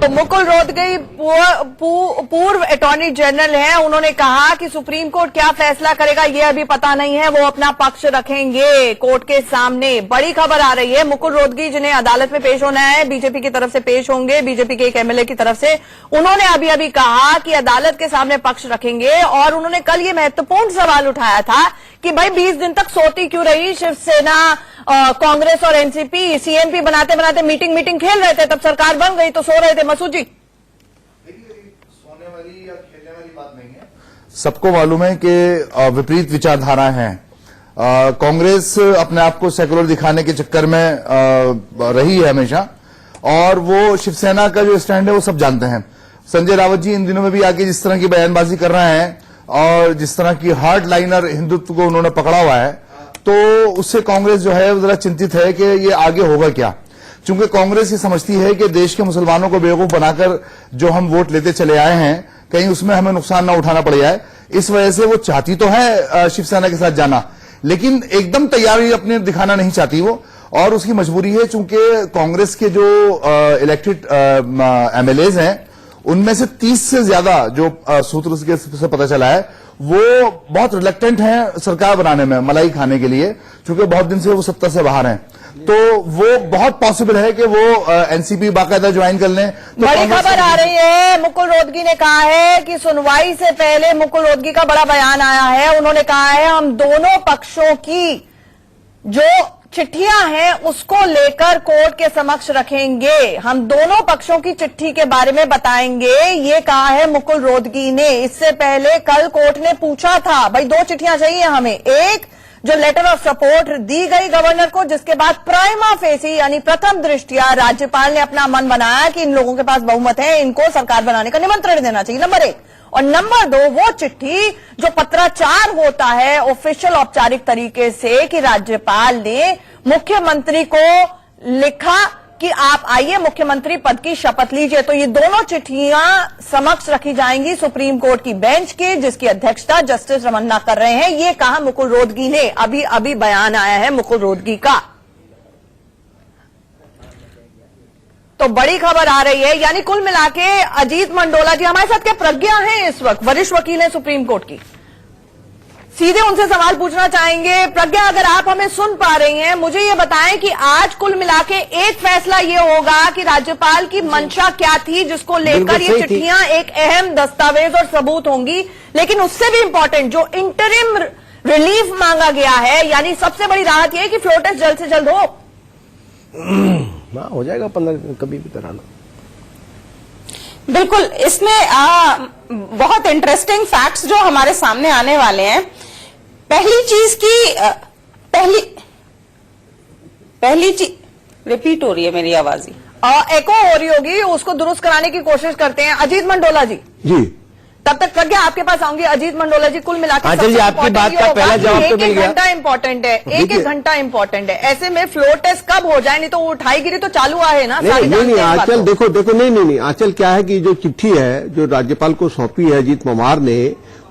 तो मुकुल रोहतगी पूर्व attorney general हैं, उन्होंने कहा कि supreme court क्या फैसला करेगा ये अभी पता नहीं है, वो अपना पक्ष रखेंगे कोर्ट के सामने। बड़ी खबर आ रही है, मुकुल रोहतगी जिन्हें अदालत में पेश होना है, बीजेपी की तरफ से पेश होंगे, बीजेपी के एक एमएलए की तरफ से, उन्होंने अभी अभी कहा कि अदालत के सामने पक्ष रखेंगे। और उन्होंने कल ये महत्वपूर्ण सवाल उठाया था कि भाई 20 दिन तक सोती क्यों रही शिवसेना, कांग्रेस और एनसीपी, सीएमपी बनाते बनाते मीटिंग खेल रहे थे, तब सरकार बन गई तो सो रहे थे। मसूद जी, सोने वाली या खेलने वाली बात नहीं है। सबको मालूम है कि विपरीत विचारधारा है। कांग्रेस अपने आप को सेकुलर दिखाने के चक्कर में रही है हमेशा, और वो शिवसेना का जो स्टैंड है वो सब जानते हैं। संजय रावत जी इन दिनों में भी आके जिस तरह की बयानबाजी कर रहे हैं और जिस तरह की हार्ड लाइनर हिंदुत्व को उन्होंने पकड़ा हुआ है, तो उससे कांग्रेस जो है जरा चिंतित है कि ये आगे होगा क्या। चूंकि कांग्रेस ये समझती है कि देश के मुसलमानों को बेवकूफ बनाकर जो हम वोट लेते चले आए हैं, कहीं उसमें हमें नुकसान ना उठाना पड़ जाए, इस वजह से वो चाहती तो है शिवसेना के साथ जाना, लेकिन एकदम तैयारी अपने दिखाना नहीं चाहती वो, और उसकी मजबूरी है। चूंकि कांग्रेस के जो इलेक्टेड एमएलएज हैं उनमें से 30 से ज्यादा जो सूत्र से पता चला है वो बहुत रिलेक्टेंट हैं सरकार बनाने में, मलाई खाने के लिए, क्योंकि बहुत दिन से वो सत्ता से बाहर हैं। तो वो बहुत पॉसिबल है कि वो एनसीपी बाकायदा ज्वाइन कर लें। तो बड़ी खबर आ रही है, मुकुल रोहतगी ने कहा है कि सुनवाई से पहले मुकुल रोहतगी का बड़ा बयान आया है। उन्होंने कहा है हम दोनों पक्षों की जो चिट्ठियां हैं उसको लेकर कोर्ट के समक्ष रखेंगे, हम दोनों पक्षों की चिट्ठी के बारे में बताएंगे, ये कहा है मुकुल रोहतगी ने। इससे पहले कल कोर्ट ने पूछा था भाई 2 चिट्ठियां चाहिए हमें, एक जो लेटर ऑफ सपोर्ट दी गई गवर्नर को, जिसके बाद प्राइमा फेसी यानी प्रथम दृष्टिया राज्यपाल ने अपना मन बनाया कि इन लोगों के पास बहुमत है, इनको सरकार बनाने का निमंत्रण देना चाहिए, नंबर 1। और नंबर 2 वो चिट्ठी जो पत्राचार होता है ऑफिशियल औपचारिक तरीके से कि राज्यपाल ने मुख्यमंत्री को लिखा कि आप आइए मुख्यमंत्री पद की शपथ लीजिए। तो ये दोनों चिट्ठियां समक्ष रखी जाएंगी सुप्रीम कोर्ट की बेंच के, जिसकी अध्यक्षता जस्टिस रमन्ना कर रहे हैं। ये कहा मुकुल रोहतगी ने, अभी अभी बयान आया है मुकुल रोहतगी का। तो बड़ी खबर आ रही है, यानी कुल मिला के अजीत मंडोला जी हमारे साथ क्या प्रज्ञा हैं इस वक्त, वरिष्ठ वकील हैं सुप्रीम कोर्ट की, सीधे उनसे सवाल पूछना चाहेंगे। प्रज्ञा, अगर आप हमें सुन पा रही हैं, मुझे ये बताएं कि आज कुल मिला के एक फैसला ये होगा कि राज्यपाल की मंशा क्या थी जिसको लेकर ये चिट्ठियां एक अहम दस्तावेज और सबूत होंगी, लेकिन उससे भी इंपॉर्टेंट जो इंटरिम रिलीफ मांगा गया है, यानी सबसे बड़ी राहत यह है कि फ्लोर टेस्ट जल्द से जल्द हो। हो जाएगा 15 दिन कभी भी कराना। बिल्कुल, इसमें बहुत इंटरेस्टिंग फैक्ट्स जो हमारे सामने आने वाले हैं। पहली चीज रिपीट हो रही है मेरी आवाज, एको हो रही होगी, उसको दुरुस्त कराने की कोशिश करते हैं। अजीत मंडोला जी, तब तक प्रज्ञा आपके पास आऊंगी। अजीत मंडोला जी, कुल मिलाकर आंचल जी, आपकी बात का पहला जवाब तो मिल गया। घंटा इंपॉर्टेंट है, एक घंटा इंपॉर्टेंट है। ऐसे में फ्लोर टेस्ट कब हो जाए, नहीं तो उठाईगिरी तो चालू है ना। नहीं आंचल देखो नहीं आंचल क्या है कि जो चिट्ठी है जो राज्यपाल को सौंपी है अजीत पवार ने,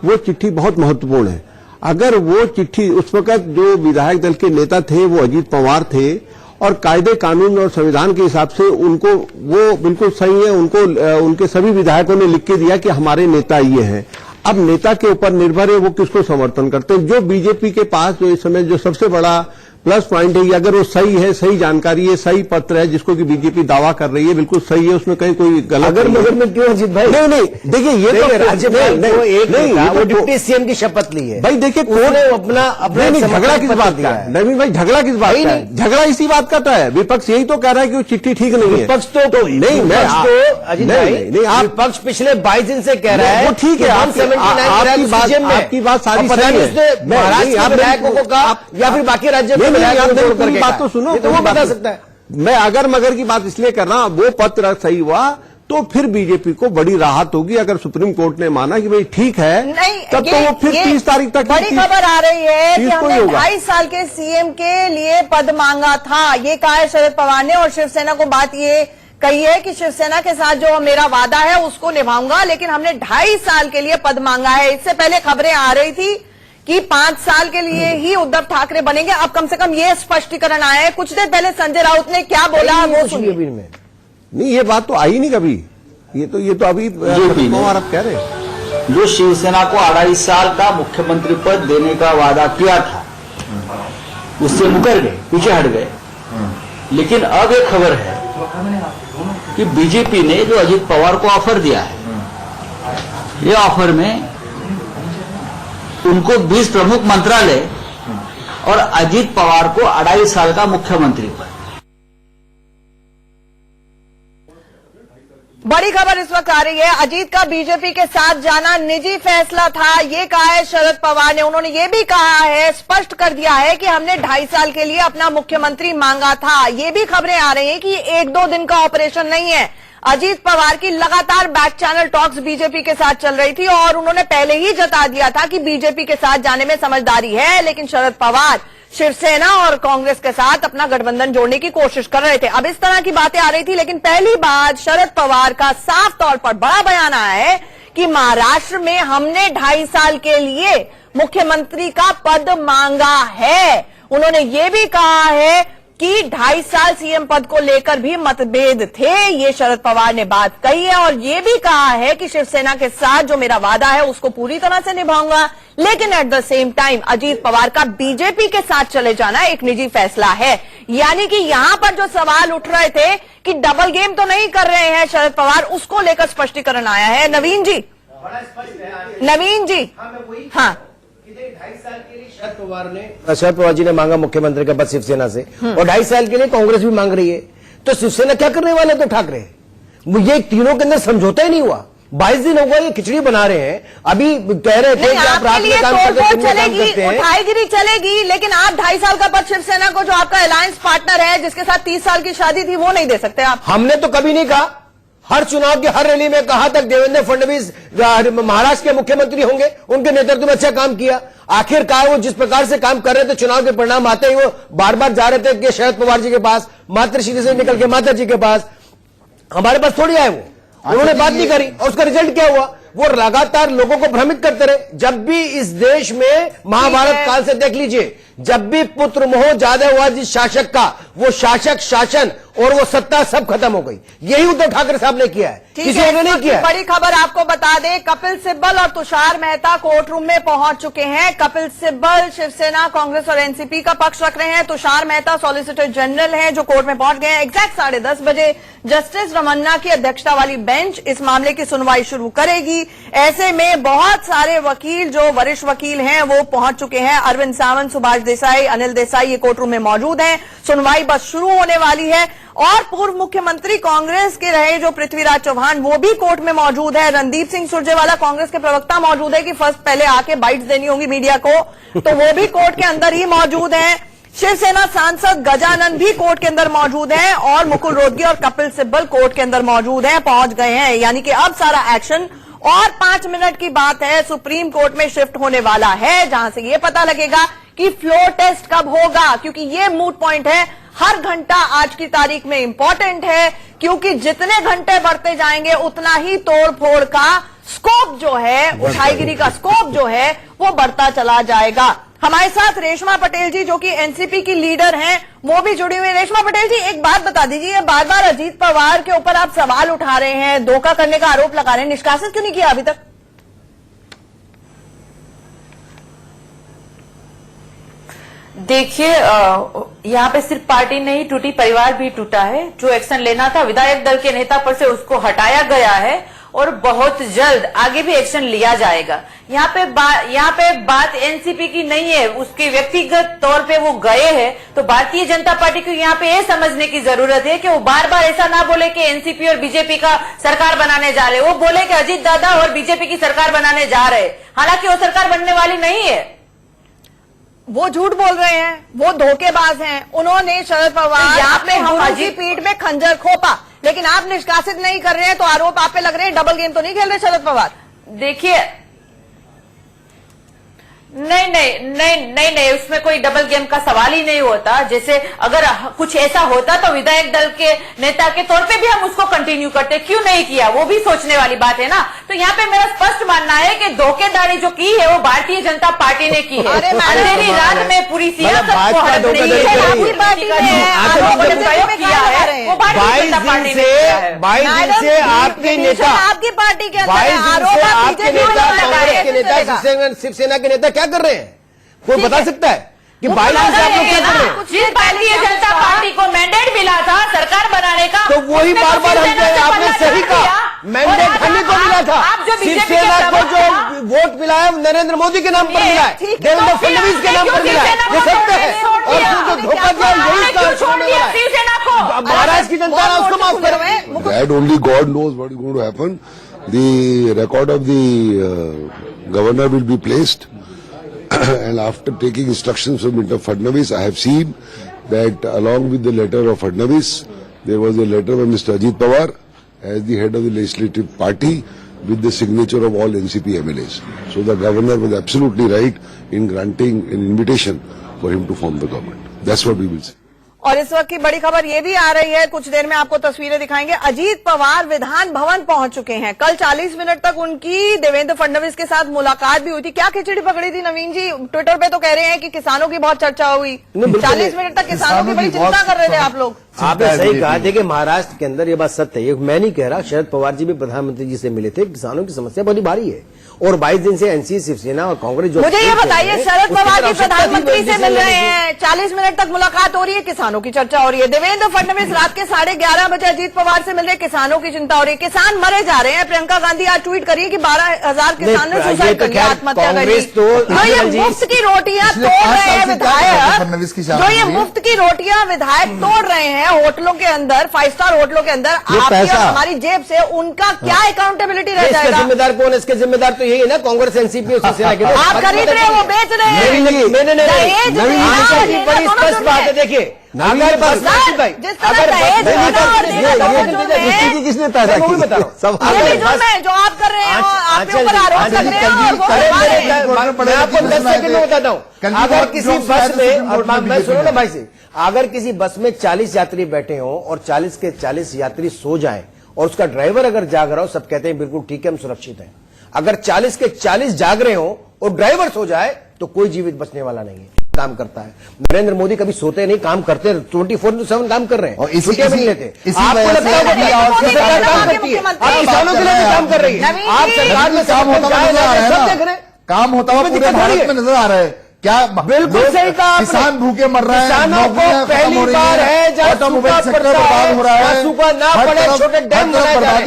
वो चिट्ठी बहुत महत्वपूर्ण है। अगर वो चिट्ठी, उस वक्त जो विधायक दल के नेता थे वो अजीत पवार थे और कायदे कानून और संविधान के हिसाब से उनको वो बिल्कुल सही है, उनको उनके सभी विधायकों ने लिख के दिया कि हमारे नेता ये हैं। अब नेता के ऊपर निर्भर है वो किसको समर्थन करते हैं। जो बीजेपी के पास जो इस समय जो सबसे बड़ा प्लस पॉइंट है, अगर वो सही है, सही जानकारी है, सही पत्र है जिसको कि बीजेपी दावा कर रही है, बिल्कुल सही है, उसमें कहीं कोई गलत अगर मगर में क्यों अजीत भाई? नहीं देखिए ये तो राज्यपाल वो डिप्टी सीएम की शपथ ली है भाई। देखिए कौन अपना झगड़ा किस बात का है नवीन भाई? झगड़ा किस बात का है? झगड़ा इसी बात का तो है। विपक्ष यही तो कह रहा है कि वो चिट्ठी ठीक नहीं है। विपक्ष तो नहीं, नहीं आप विपक्ष पिछले 22 दिन से कह रहा है वो ठीक है। आपकी बात सारी सही है। महाराष्ट्र के विधायकों को कहा या फिर बाकी राज्यों के विधायकों को बात तो सुनो, तो वो बता सकता है। मैं अगर मगर की बात इसलिए कर रहा हूं, वो पत्र सही हुआ तो फिर बीजेपी को बड़ी राहत होगी। अगर सुप्रीम कोर्ट ने माना कि भाई ठीक है, तब तो वो फिर 30 तारीख तक बड़ी खबर आ रही है कि हमने 2.5 साल के सीएम के लिए पद मांगा था। ये कहा है शरद पवार ने, और शिवसेना को बात ये कही है कि शिवसेना के साथ जो मेरा वादा है उसको निभाऊंगा, लेकिन हमने 2.5 साल के लिए पद मांगा है। इससे पहले खबरें आ रही थी कि 5 साल के लिए ही उद्धव ठाकरे बनेंगे। अब कम से कम ये स्पष्टीकरण आया है। कुछ देर पहले संजय राउत ने क्या बोला वो सुनिए। नहीं ये बात तो आई नहीं कभी। ये तो अभी पवार आप कह रहे हैं। जो शिवसेना को 2.5 साल का मुख्यमंत्री पद देने का वादा किया था उससे मुकर गए, पीछे हट गए। लेकिन अब एक खबर है कि बीजेपी ने जो अजीत पवार को ऑफर दिया है, ये ऑफर में उनको 20 प्रमुख मंत्रालय और अजीत पवार को 2.5 साल का मुख्यमंत्री पद। बड़ी खबर इस वक्त आ रही है, अजीत का बीजेपी के साथ जाना निजी फैसला था, ये कहा है शरद पवार ने। उन्होंने ये भी कहा है, स्पष्ट कर दिया है कि हमने 2.5 साल के लिए अपना मुख्यमंत्री मांगा था। ये भी खबरें आ रही हैं कि ये 1-2 दिन का ऑपरेशन नहीं है। अजीत पवार की लगातार बैक चैनल टॉक्स बीजेपी के साथ चल रही थी और उन्होंने पहले ही जता दिया था कि बीजेपी के साथ जाने में समझदारी है, लेकिन शरद पवार शिवसेना और कांग्रेस के साथ अपना गठबंधन जोड़ने की कोशिश कर रहे थे। अब इस तरह की बातें आ रही थी, लेकिन पहली बात शरद पवार का साफ तौर पर बड़ा बयान आया है कि महाराष्ट्र में हमने 2.5 साल के लिए मुख्यमंत्री का पद मांगा है। उन्होंने ये भी कहा है कि 2.5 साल सीएम पद को लेकर भी मतभेद थे, ये शरद पवार ने बात कही है। और ये भी कहा है कि शिवसेना के साथ जो मेरा वादा है उसको पूरी तरह से निभाऊंगा, लेकिन at the same time Ajit Pawar का बीजेपी के साथ चले जाना एक निजी फैसला है। यानी कि यहां पर जो सवाल उठ रहे थे कि डबल गेम तो नहीं कर रहे हैं शरद पवार, उसको लेकर स्पष्टीकरण आया है। नवीन जी, हाँ, 2.5 साल के लिए शरद पवार जी ने मांगा मुख्यमंत्री का पद शिवसेना से, और 2.5 साल के लिए कांग्रेस भी मांग रही है। तो शिवसेना क्या करने वाले तो ठाकरे, ये तीनों के अंदर समझौता ही नहीं हुआ। 22 दिन हो गए ये खिचड़ी बना रहे हैं। अभी कह रहे थे कि आप रात में काम करते हैं, उठाईगिरी चलेगी, लेकिन आप 2.5 साल का पद शिवसेना को, जो आपका अलायंस पार्टनर है जिसके साथ 30 साल की शादी थी, वो नहीं दे सकते आप। हमने तो कभी नहीं कहा। हर चुनाव की हर रैली में कहा तक देवेंद्र फडणवीस महाराष्ट्र के मुख्यमंत्री होंगे, उनके नेतृत्व में अच्छा काम किया। आखिरकार वो जिस प्रकार से काम कर रहे थे, चुनाव के परिणाम आते ही वो बार बार जा रहे थे कि शरद पवार जी के पास, मातृश्री से निकल के माता जी के पास। हमारे पास थोड़ी आए वो, उन्होंने बात नहीं करी और उसका रिजल्ट क्या हुआ? वो लगातार लोगों को भ्रमित करते रहे। जब भी इस देश में महाभारत काल से देख लीजिए, जब भी पुत्र मोह ज्यादा हुआ जिस शासक का, वो शासक, शासन और वो सत्ता सब खत्म हो गई। यही उद्धव ठाकरे साहब ने किया है, किसी ने नहीं किया। बड़ी खबर आपको बता दें, कपिल सिब्बल और तुषार मेहता कोर्ट रूम में पहुंच चुके हैं। कपिल सिब्बल शिवसेना, कांग्रेस और एनसीपी का पक्ष रख रहे हैं। तुषार मेहता सॉलिसिटर जनरल हैं जो कोर्ट में पहुंच गए हैं। एग्जैक्ट 10:30 बजे जस्टिस रमन्ना की अध्यक्षता वाली बेंच इस मामले की सुनवाई शुरू करेगी। ऐसे में बहुत सारे वकील, जो वरिष्ठ वकील हैं, वो पहुंच चुके हैं। अरविंद सावंत, सुभाष देसाई, अनिल देसाई ये कोर्ट रूम में मौजूद हैं। सुनवाई बस शुरू होने वाली है। और पूर्व मुख्यमंत्री कांग्रेस के रहे जो पृथ्वीराज चौहान, वो भी कोर्ट में मौजूद है। रणदीप सिंह सुरजेवाला कांग्रेस के प्रवक्ता मौजूद है कि फर्स्ट पहले आके बाइट्स देनी होगी मीडिया को, तो वो भी कोर्ट के अंदर ही मौजूद हैं। शिवसेना सांसद गजानन भी कोर्ट के अंदर मौजूद हैं और मुकुल रोहतगी और कपिल सिब्बल कोर्ट के अंदर मौजूद हैं, पहुंच गए हैं। यानी कि अब सारा एक्शन और 5 मिनट की बात है, सुप्रीम कोर्ट में शिफ्ट होने वाला है, जहां से ये पता लगेगा कि फ्लोर टेस्ट कब होगा, क्योंकि ये मूट पॉइंट है। हर घंटा आज की तारीख में इंपॉर्टेंट है, क्योंकि जितने घंटे बढ़ते जाएंगे उतना ही तोड़फोड़ का स्कोप जो है, उठाईगिरी का स्कोप जो है वो बढ़ता चला जाएगा। हमारे साथ रेशमा पटेल जी, जो कि एनसीपी की लीडर हैं, वो भी जुड़ी हुई। रेशमा पटेल जी, एक बात बता दीजिए, बार बार अजीत पवार के ऊपर आप सवाल उठा रहे हैं, धोखा करने का आरोप लगा रहे हैं, निष्कासित क्यों नहीं किया अभी तक? देखिए, यहाँ पे सिर्फ पार्टी नहीं टूटी, परिवार भी टूटा है। जो एक्शन लेना था विधायक दल के नेता पर से उसको हटाया गया है और बहुत जल्द आगे भी एक्शन लिया जाएगा। यहाँ पे बात एनसीपी की नहीं है, उसके व्यक्तिगत तौर पे वो गए हैं, तो भारतीय जनता पार्टी को यहाँ पे ये समझने की जरूरत है कि वो बार बार ऐसा ना बोले कि एनसीपी और बीजेपी का सरकार बनाने जा रहे, वो बोले कि अजीत दादा और बीजेपी की सरकार बनाने जा रहे, हालांकि वो सरकार बनने वाली नहीं है। वो झूठ बोल रहे हैं, वो धोखेबाज हैं। उन्होंने शरद पवार यहाँ पे अपने गुरु की पीठ में खंजर खोपा, लेकिन आप निष्कासित नहीं कर रहे हैं, तो आरोप आप पे लग रहे हैं। डबल गेम तो नहीं खेल रहे शरद पवार? देखिए, नहीं, उसमें कोई डबल गेम का सवाल ही नहीं होता। जैसे अगर कुछ ऐसा होता तो विधायक दल के नेता के तौर पे भी हम उसको कंटिन्यू करते, क्यों नहीं किया, वो भी सोचने वाली बात है ना। तो यहाँ पे मेरा स्पष्ट मानना है कि धोखेदारी जो की है वो भारतीय जनता पार्टी ने की है। अंधेरी रात में पूरी सियासत को हड़पने की किया है, वो भारतीय जनता पार्टी ने किया है। 22 दिन से आपके नेता, आपकी पार्टी के अंदर 22 दिन से आपके नेता, कांग्रेस के नेता, शिवसेना के नेता क्या कर रहे हैं? कोई बता सकता है कि 22 दिन से आप लोग क्या कर रहे हैं? जिस भारतीय जनता पार्टी को मैंडेट मिला था सरकार बनाने का, तो वही बार बार हम कहें, आपने सही कहा, मैंडेट हमें को मिला था। शिवसेना को जो वोट मिला है नरेंद्र मोदी के नाम पर मिला है, देवेंद्र फडणवीस के नाम पर मिला है, ये सत्य है। और जो धोखा दिया यही महाराष्ट्र की जनता ने उसको माफ कर। That only God knows what is going to happen. The record of the governor will be placed. And after taking instructions from Mr. Fadnavis, I have seen that along with the letter of Fadnavis, there was a letter by Mr. Ajit Pawar as the head of the legislative party with the signature of all NCP MLAs. So the governor was absolutely right in granting an invitation for him to form the government. That's what we will see. और इस वक्त की बड़ी खबर ये भी आ रही है, कुछ देर में आपको तस्वीरें दिखाएंगे। अजीत पवार विधान भवन पहुंच चुके हैं। कल 40 मिनट तक उनकी देवेंद्र फडणवीस के साथ मुलाकात भी हुई थी। क्या खिचड़ी पकड़ी थी नवीन जी? ट्विटर पे तो कह रहे हैं कि किसानों की बहुत चर्चा हुई। 40 मिनट तक किसानों की बड़ी चिंता कर रहे थे आप लोग। आपने सही कहा। देखिए, महाराष्ट्र के अंदर ये बात सत्य है, मैं नहीं कह रहा, शरद पवार जी भी प्रधानमंत्री जी से मिले थे। किसानों की समस्या बड़ी भारी है और 22 दिन से एनसीपी, शिवसेना और कांग्रेस जो, मुझे ये बताइए, शरद पवार जी प्रधानमंत्री से मिल रहे हैं, 40 मिनट तक मुलाकात हो रही है, किसानों की चर्चा हो रही है। देवेंद्र फडणवीस रात के 11:30 बजे अजीत पवार से मिल रहे, किसानों की चिंता हो रही है। किसान मरे जा रहे हैं। प्रियंका गांधी आज ट्वीट करिए कि 12,000 किसान ने सुसाइड कर लिया, आत्महत्या कर ली। जो ये मुफ्त की रोटियां तोड़ रहे हैं विधायक, जो ये मुफ्त की रोटियां विधायक तोड़ रहे हैं होटलों के अंदर, 5 स्टार होटलों के अंदर, आपकी और हमारी जेब से, उनका क्या अकाउंटेबिलिटी रह जाएगा? जिम्मेदार कौन है? इसके जिम्मेदार तो यही है ना, कांग्रेस, एनसीपी और शिवसेना के। आप खरीद रहे हैं, वो बेच रहे हैं। बड़ी स्पष्ट बात है। देखिए, अगर किसने पैदा की, जो आप कर रहे हैं, आपके ऊपर आरोप लग रहे हैं। मैं आपको 10 सेकंड में बताता हूँ। अगर किसी बस में, मैं सुनो ना भाई से, अगर किसी बस में 40 यात्री बैठे हों और 40 के 40 यात्री सो जाएं और उसका ड्राइवर अगर जाग रहा हो, सब कहते हैं बिल्कुल ठीक है, हम सुरक्षित हैं। अगर 40 के 40 जाग रहे हो और ड्राइवर सो जाए तो कोई जीवित बचने वाला नहीं है। काम करता है नरेंद्र मोदी, कभी सोते नहीं, काम करते, 24/7 काम कर रहे हैं और छुट्टियां भी नहीं लेते। आपको लगता है सरकार काम करती है? आप किसानों के लिए भी काम कर रही है। आप सरकार में काम होता हुआ नजर आ रहा है, काम होता हुआ पूरे भारत में नजर आ रहा है। क्या बिल्कुल सही कहा, किसान भूखे मर रहे हैं, किसानों को पहली बार है जब ऑटोमोबाइल सेक्टर बर्बाद हो रहा है, सूखा ना पड़े, छोटे डैम बनाए जा रहे हैं,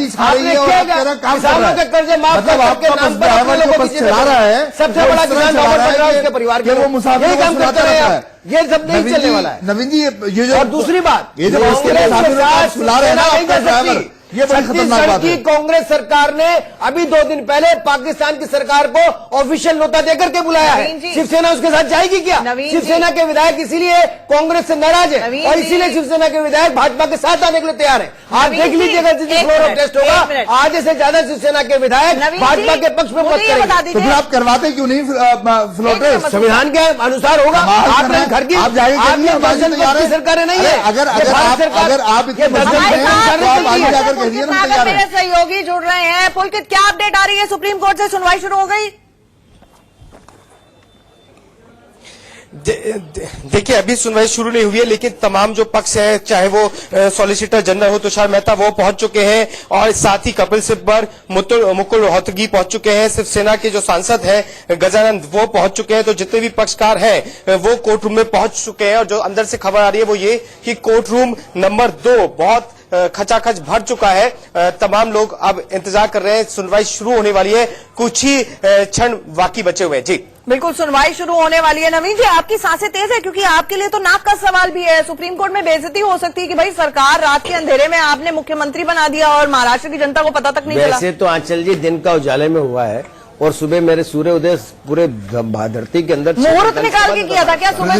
किसानों के कर्जे माफ करके नाम पर चला रहा है। सबसे बड़ा किसान बाबर बन रहा है उसके परिवार के, वो मुसाफिर काम करते रहे हैं। ये सब नहीं चलने वाला है नवीन जी। ये जो और दूसरी बात, ये जो सुला रहे हैं ना, ये बड़ी खतरनाक छत्तीसगढ़ बात की है। कांग्रेस सरकार ने अभी 2 दिन पहले पाकिस्तान की सरकार को ऑफिशियल नोटा देकर के बुलाया है। नवीन जी। शिवसेना उसके साथ जाएगी क्या? नवीन शिवसेना के विधायक इसीलिए कांग्रेस से नाराज है नवीन और जी। इसीलिए शिवसेना के विधायक भाजपा के साथ आने के लिए तैयार है। आप नवीन देख जी, लीजिएगा जिस दिन एक फ्लोर ऑफ मिनट, टेस्ट एक होगा, मिनट। आधे से ज्यादा शिवसेना के विधायक नवीन भाजपा जी, के पक्ष में मत मुझे ये बता करेंगे। तो फिर आप करवाते क्यों नहीं फ्लोर टेस्ट? संविधान के अनुसार होगा। आपने घर की आप जाएंगे सरकारें नहीं है। अगर ये भारत सरकार- अगर आप इतने ये मजबूत हमारे हैं साथ तो आप आगे है। जाकर कह दिए ना, हम तैयार मेरे हैं। सहयोगी जुड़ रहे हैं। पुलकित, क्या अपडेट आ रही है? सुप्रीम कोर्ट से सुनवाई शुरू हो गई? देखिए अभी सुनवाई शुरू नहीं हुई है, लेकिन तमाम जो पक्ष है, चाहे वो सॉलिसिटर जनरल हो तुषार मेहता, वो पहुंच चुके हैं और साथ ही कपिल सिब्बल, मुकुल रोहतगी पहुंच चुके हैं। शिवसेना के जो सांसद हैं गजानंद, वो पहुंच चुके हैं। तो जितने भी पक्षकार हैं वो कोर्ट रूम में पहुंच चुके हैं। और जो अंदर से खबर आ रही है वो ये कि कोर्ट रूम नंबर 2 बहुत खचाखच भर चुका है। तमाम लोग अब इंतजार कर रहे हैं, सुनवाई शुरू होने वाली है, कुछ ही क्षण बाकी बचे हुए हैं। जी बिल्कुल, सुनवाई शुरू होने वाली है। नवीन जी, आपकी सांसें तेज है क्योंकि आपके लिए तो नाक का सवाल भी है। सुप्रीम कोर्ट में बेइज्जती हो सकती है कि भाई सरकार रात के अंधेरे में आपने मुख्यमंत्री बना दिया और महाराष्ट्र की जनता को पता तक नहीं चला। वैसे तो आंचल जी दिन का उजाले में हुआ है और सुबह मेरे सूर्य उदय पूरे धरती के अंदर मुहूर्त निकाल के किया था क्या सुबह?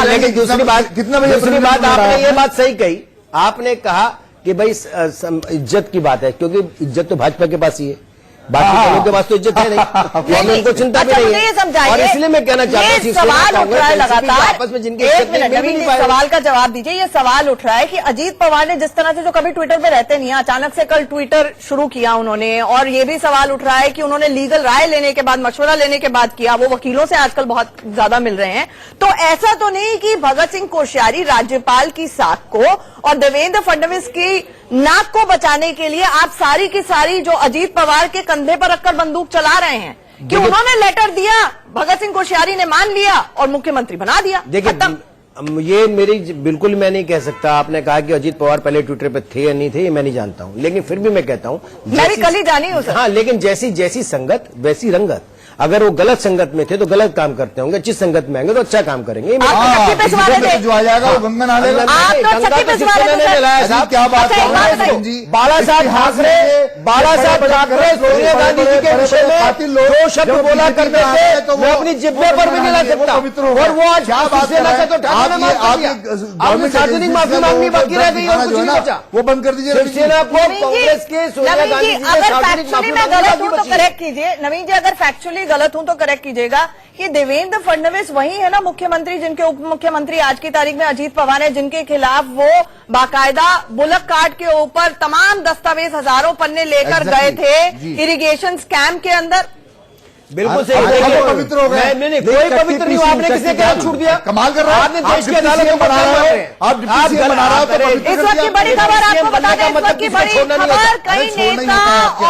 लेकिन दूसरी बात, दूसरी बात आपने ये बात सही कही। आपने कहा कि भाई इज्जत की बात है, क्योंकि इज्जत तो भाजपा के पास ही है, बाकी लोगों के पास तो इज्जत है नहीं, उनको चिंता भी नहीं है। और इसलिए मैं कहना चाहता हूँ सवाल उठ रहा है लगातार, आपस में जिनके एक मिनट नवीन जी, सवाल का जवाब दीजिए। ये सवाल उठ रहा है कि अजीत पवार ने जिस तरह से, जो कभी ट्विटर पे रहते नहीं है, अचानक से कल ट्विटर शुरू किया उन्होंने, और ये भी सवाल उठ रहा है कि उन्होंने लीगल राय लेने के बाद, मशवरा लेने के बाद किया। वो वकीलों से आजकल बहुत ज्यादा मिल रहे हैं। तो ऐसा तो नहीं कि भगत सिंह कोश्यारी राज्यपाल की साख को और देवेंद्र फडणवीस की नाक को बचाने के लिए आप सारी की सारी जो अजीत पवार के कंधे पर रखकर बंदूक चला रहे हैं, कि उन्होंने लेटर दिया, भगत सिंह कोश्यारी ने मान लिया और मुख्यमंत्री बना दिया? देखिए ये मेरी बिल्कुल मैं नहीं कह सकता। आपने कहा कि अजीत पवार पहले ट्विटर पे थे या नहीं थे, ये मैं नहीं जानता हूं, लेकिन फिर भी मैं कहता हूं, मैं भी कल ही जानी हूं सर। हाँ, लेकिन जैसी संगत वैसी रंगत। अगर वो गलत संगत में थे तो गलत काम करते होंगे, अच्छी संगत में आएंगे तो अच्छा काम करेंगे। जो आ जाएगा वो गंगा नहा लेगा। क्या बात है बाला साहब ठाकरे सोनिया गांधी जी के विषय में 2 शब्द बोला करते थे, तो वो अपनी जिब्बे पर भी नहीं ला सकता। और वो आज शिवसेना से तो ठाकरे ने माफ किया। अब सार्वजनिक माफी मांगनी बाकी रह गई और कुछ नहीं बचा। वो बंद कर दीजिए। शिवसेना को कांग्रेस के सोनिया गांधी जी अगर फैक्चुअली मैं गलत हूं तो करेक्ट कीजिए। नवीन जी, अगर फैक्चुअली गलत हूं तो करेक्ट कीजिएगा कि देवेंद्र फडणवीस वही है ना मुख्यमंत्री, जिनके उप मुख्यमंत्री आज की तारीख में अजीत पवार है, जिनके खिलाफ वो बाकायदा बुलक कार्ड के ऊपर तमाम दस्तावेज हजारों पन्ने लेकर गए थे इरिगेशन स्कैम के अंदर? बिल्कुल सही। पवित्र हो गए। नहीं, कोई पवित्र नहीं हुआ। आपने किसे क्या छूट दिया? कमाल कर रहे हैं। आपने देश की अदालत में बना रहे हो, आप बना रहे हो तो इस वक्त की बड़ी खबर आपको बता दें, इस वक्त की बड़ी खबर, कई नेता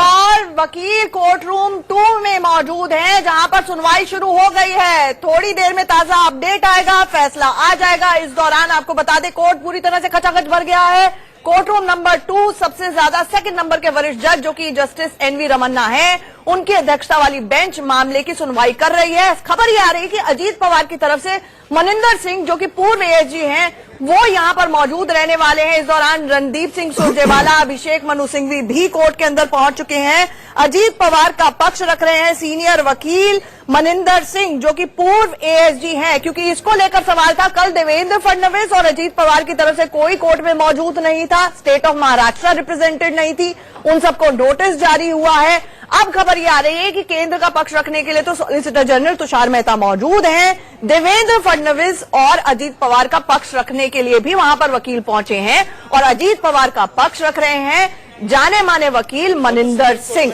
और वकील कोर्ट रूम 2 में मौजूद हैं, जहां पर सुनवाई शुरू हो गई है। थोड़ी देर में ताजा अपडेट आएगा, फैसला आ जाएगा। इस दौरान आपको बता दें कोर्ट पूरी तरह से खचाखच भर गया है। कोर्ट रूम नंबर 2 सबसे ज्यादा 2nd नंबर के वरिष्ठ जज जो कि जस्टिस एनवी रमन्ना है, उनकी अध्यक्षता वाली बेंच मामले की सुनवाई कर रही है। खबर यह आ रही है कि अजीत पवार की तरफ से मनिंदर सिंह जो कि पूर्व एएसजी हैं, वो यहां पर मौजूद रहने वाले हैं। इस दौरान रणदीप सिंह सुरजेवाला, अभिषेक मनु सिंघवी भी कोर्ट के अंदर पहुंच चुके हैं। अजीत पवार का पक्ष रख रहे हैं सीनियर वकील मनिंदर सिंह जो कि पूर्व एएसजी हैं, क्योंकि इसको लेकर सवाल था। कल देवेंद्र फडणवीस और अजीत पवार की तरफ से कोई कोर्ट में मौजूद नहीं था, स्टेट ऑफ महाराष्ट्र रिप्रेजेंटेड नहीं थी, उन सबको नोटिस जारी हुआ है। अब खबर ये आ रही है कि केंद्र का पक्ष रखने के लिए तो सॉलिसिटर जनरल तुषार मेहता मौजूद हैं, देवेंद्र फडणवीस और अजीत पवार का पक्ष रखने के लिए भी वहां पर वकील पहुंचे हैं, और अजीत पवार का पक्ष रख रहे हैं जाने माने वकील मनिंदर सिंह।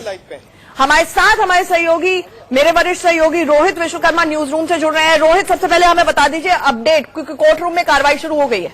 हमारे साथ हमारे सहयोगी, मेरे वरिष्ठ सहयोगी रोहित विश्वकर्मा न्यूज रूम से जुड़ रहे हैं। रोहित, सबसे पहले हमें बता दीजिए अपडेट, क्योंकि कोर्ट रूम में कार्रवाई शुरू हो गई है।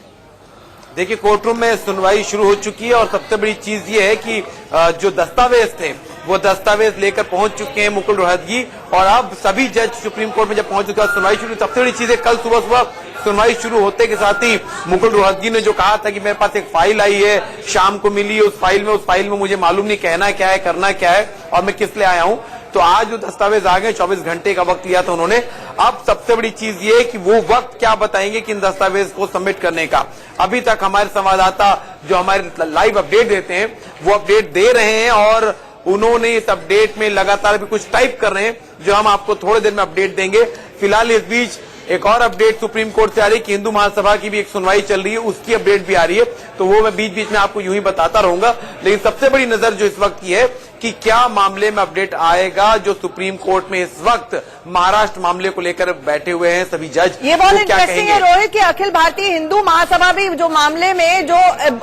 देखिए कोर्ट रूम में सुनवाई शुरू हो चुकी है और सबसे बड़ी चीज ये है कि जो दस्तावेज थे वो दस्तावेज लेकर पहुंच चुके हैं मुकुल रोहतगी, और अब सभी जज सुप्रीम कोर्ट में जब पहुंच चुके हैं सुनवाई शुरू। सबसे बड़ी चीज है कल सुबह सुनवाई शुरू होते के साथ ही मुकुल रोहतगी ने जो कहा था कि मेरे पास एक फाइल आई है, शाम को मिली, उस फाइल में मुझे मालूम नहीं कहना क्या है, करना क्या है और मैं किस लिए आया हूं। तो आज जो दस्तावेज आ गए, 24 घंटे का वक्त लिया था उन्होंने। अब सबसे बड़ी चीज ये है कि वो वक्त क्या बताएंगे कि इन दस्तावेज को सबमिट करने का। अभी तक हमारे संवाददाता जो हमारे लाइव अपडेट देते हैं वो अपडेट दे रहे हैं और उन्होंने इस अपडेट में लगातार भी कुछ टाइप कर रहे हैं, जो हम आपको थोड़ी देर में अपडेट देंगे। फिलहाल इस बीच एक और अपडेट सुप्रीम कोर्ट से आ रही है कि हिंदू महासभा की भी एक सुनवाई चल रही है, उसकी अपडेट भी आ रही है, तो वो मैं बीच बीच में आपको यूं ही बताता रहूंगा। लेकिन सबसे बड़ी नजर जो इस वक्त की है कि क्या मामले में अपडेट आएगा, जो सुप्रीम कोर्ट में इस वक्त महाराष्ट्र मामले को लेकर बैठे हुए हैं सभी जज। ये बहुत इंटरेस्टिंग है रोहित कि अखिल भारतीय हिंदू महासभा भी जो मामले में, जो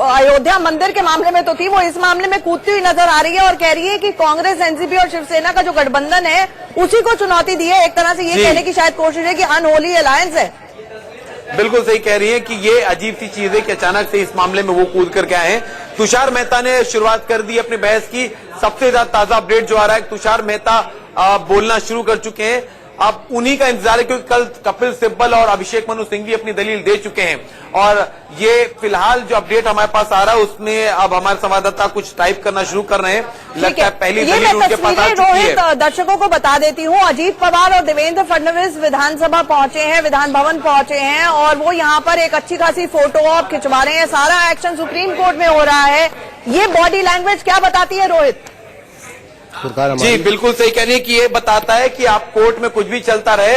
अयोध्या मंदिर के मामले में तो थी, वो इस मामले में कूदती हुई नजर आ रही है और कह रही है कि कांग्रेस, एनसीपी और शिवसेना का जो गठबंधन है उसी को चुनौती दी है। एक तरह से ये कहने की शायद कोशिश है कि अनहोली अलायंस है। बिल्कुल सही कह रही है कि ये अजीब सी चीज है कि अचानक से इस मामले में वो कूद करके आए हैं। तुषार मेहता ने शुरुआत कर दी अपनी बहस की। सबसे ज्यादा ताजा अपडेट जो आ रहा है, तुषार मेहता बोलना शुरू कर चुके हैं। अब उन्हीं का इंतजार है क्योंकि कल कपिल सिब्बल और अभिषेक मनु सिंह भी अपनी दलील दे चुके हैं और ये फिलहाल जो अपडेट हमारे पास आ रहा है उसमें अब हमारे संवाददाता कुछ टाइप करना शुरू कर रहे हैं। लगता है पहली दलील उनके पास आ चुकी है। दर्शकों को बता देती हूँ, अजीत पवार और देवेंद्र फडणवीस विधानसभा पहुंचे हैं, विधान भवन पहुंचे हैं और वो यहाँ पर एक अच्छी खासी फोटो ऑप खिंचवा रहे हैं। सारा एक्शन सुप्रीम कोर्ट में हो रहा है। ये बॉडी लैंग्वेज क्या बताती है रोहित? जी बिल्कुल सही कह रही है कि ये बताता है कि आप कोर्ट में कुछ भी चलता रहे,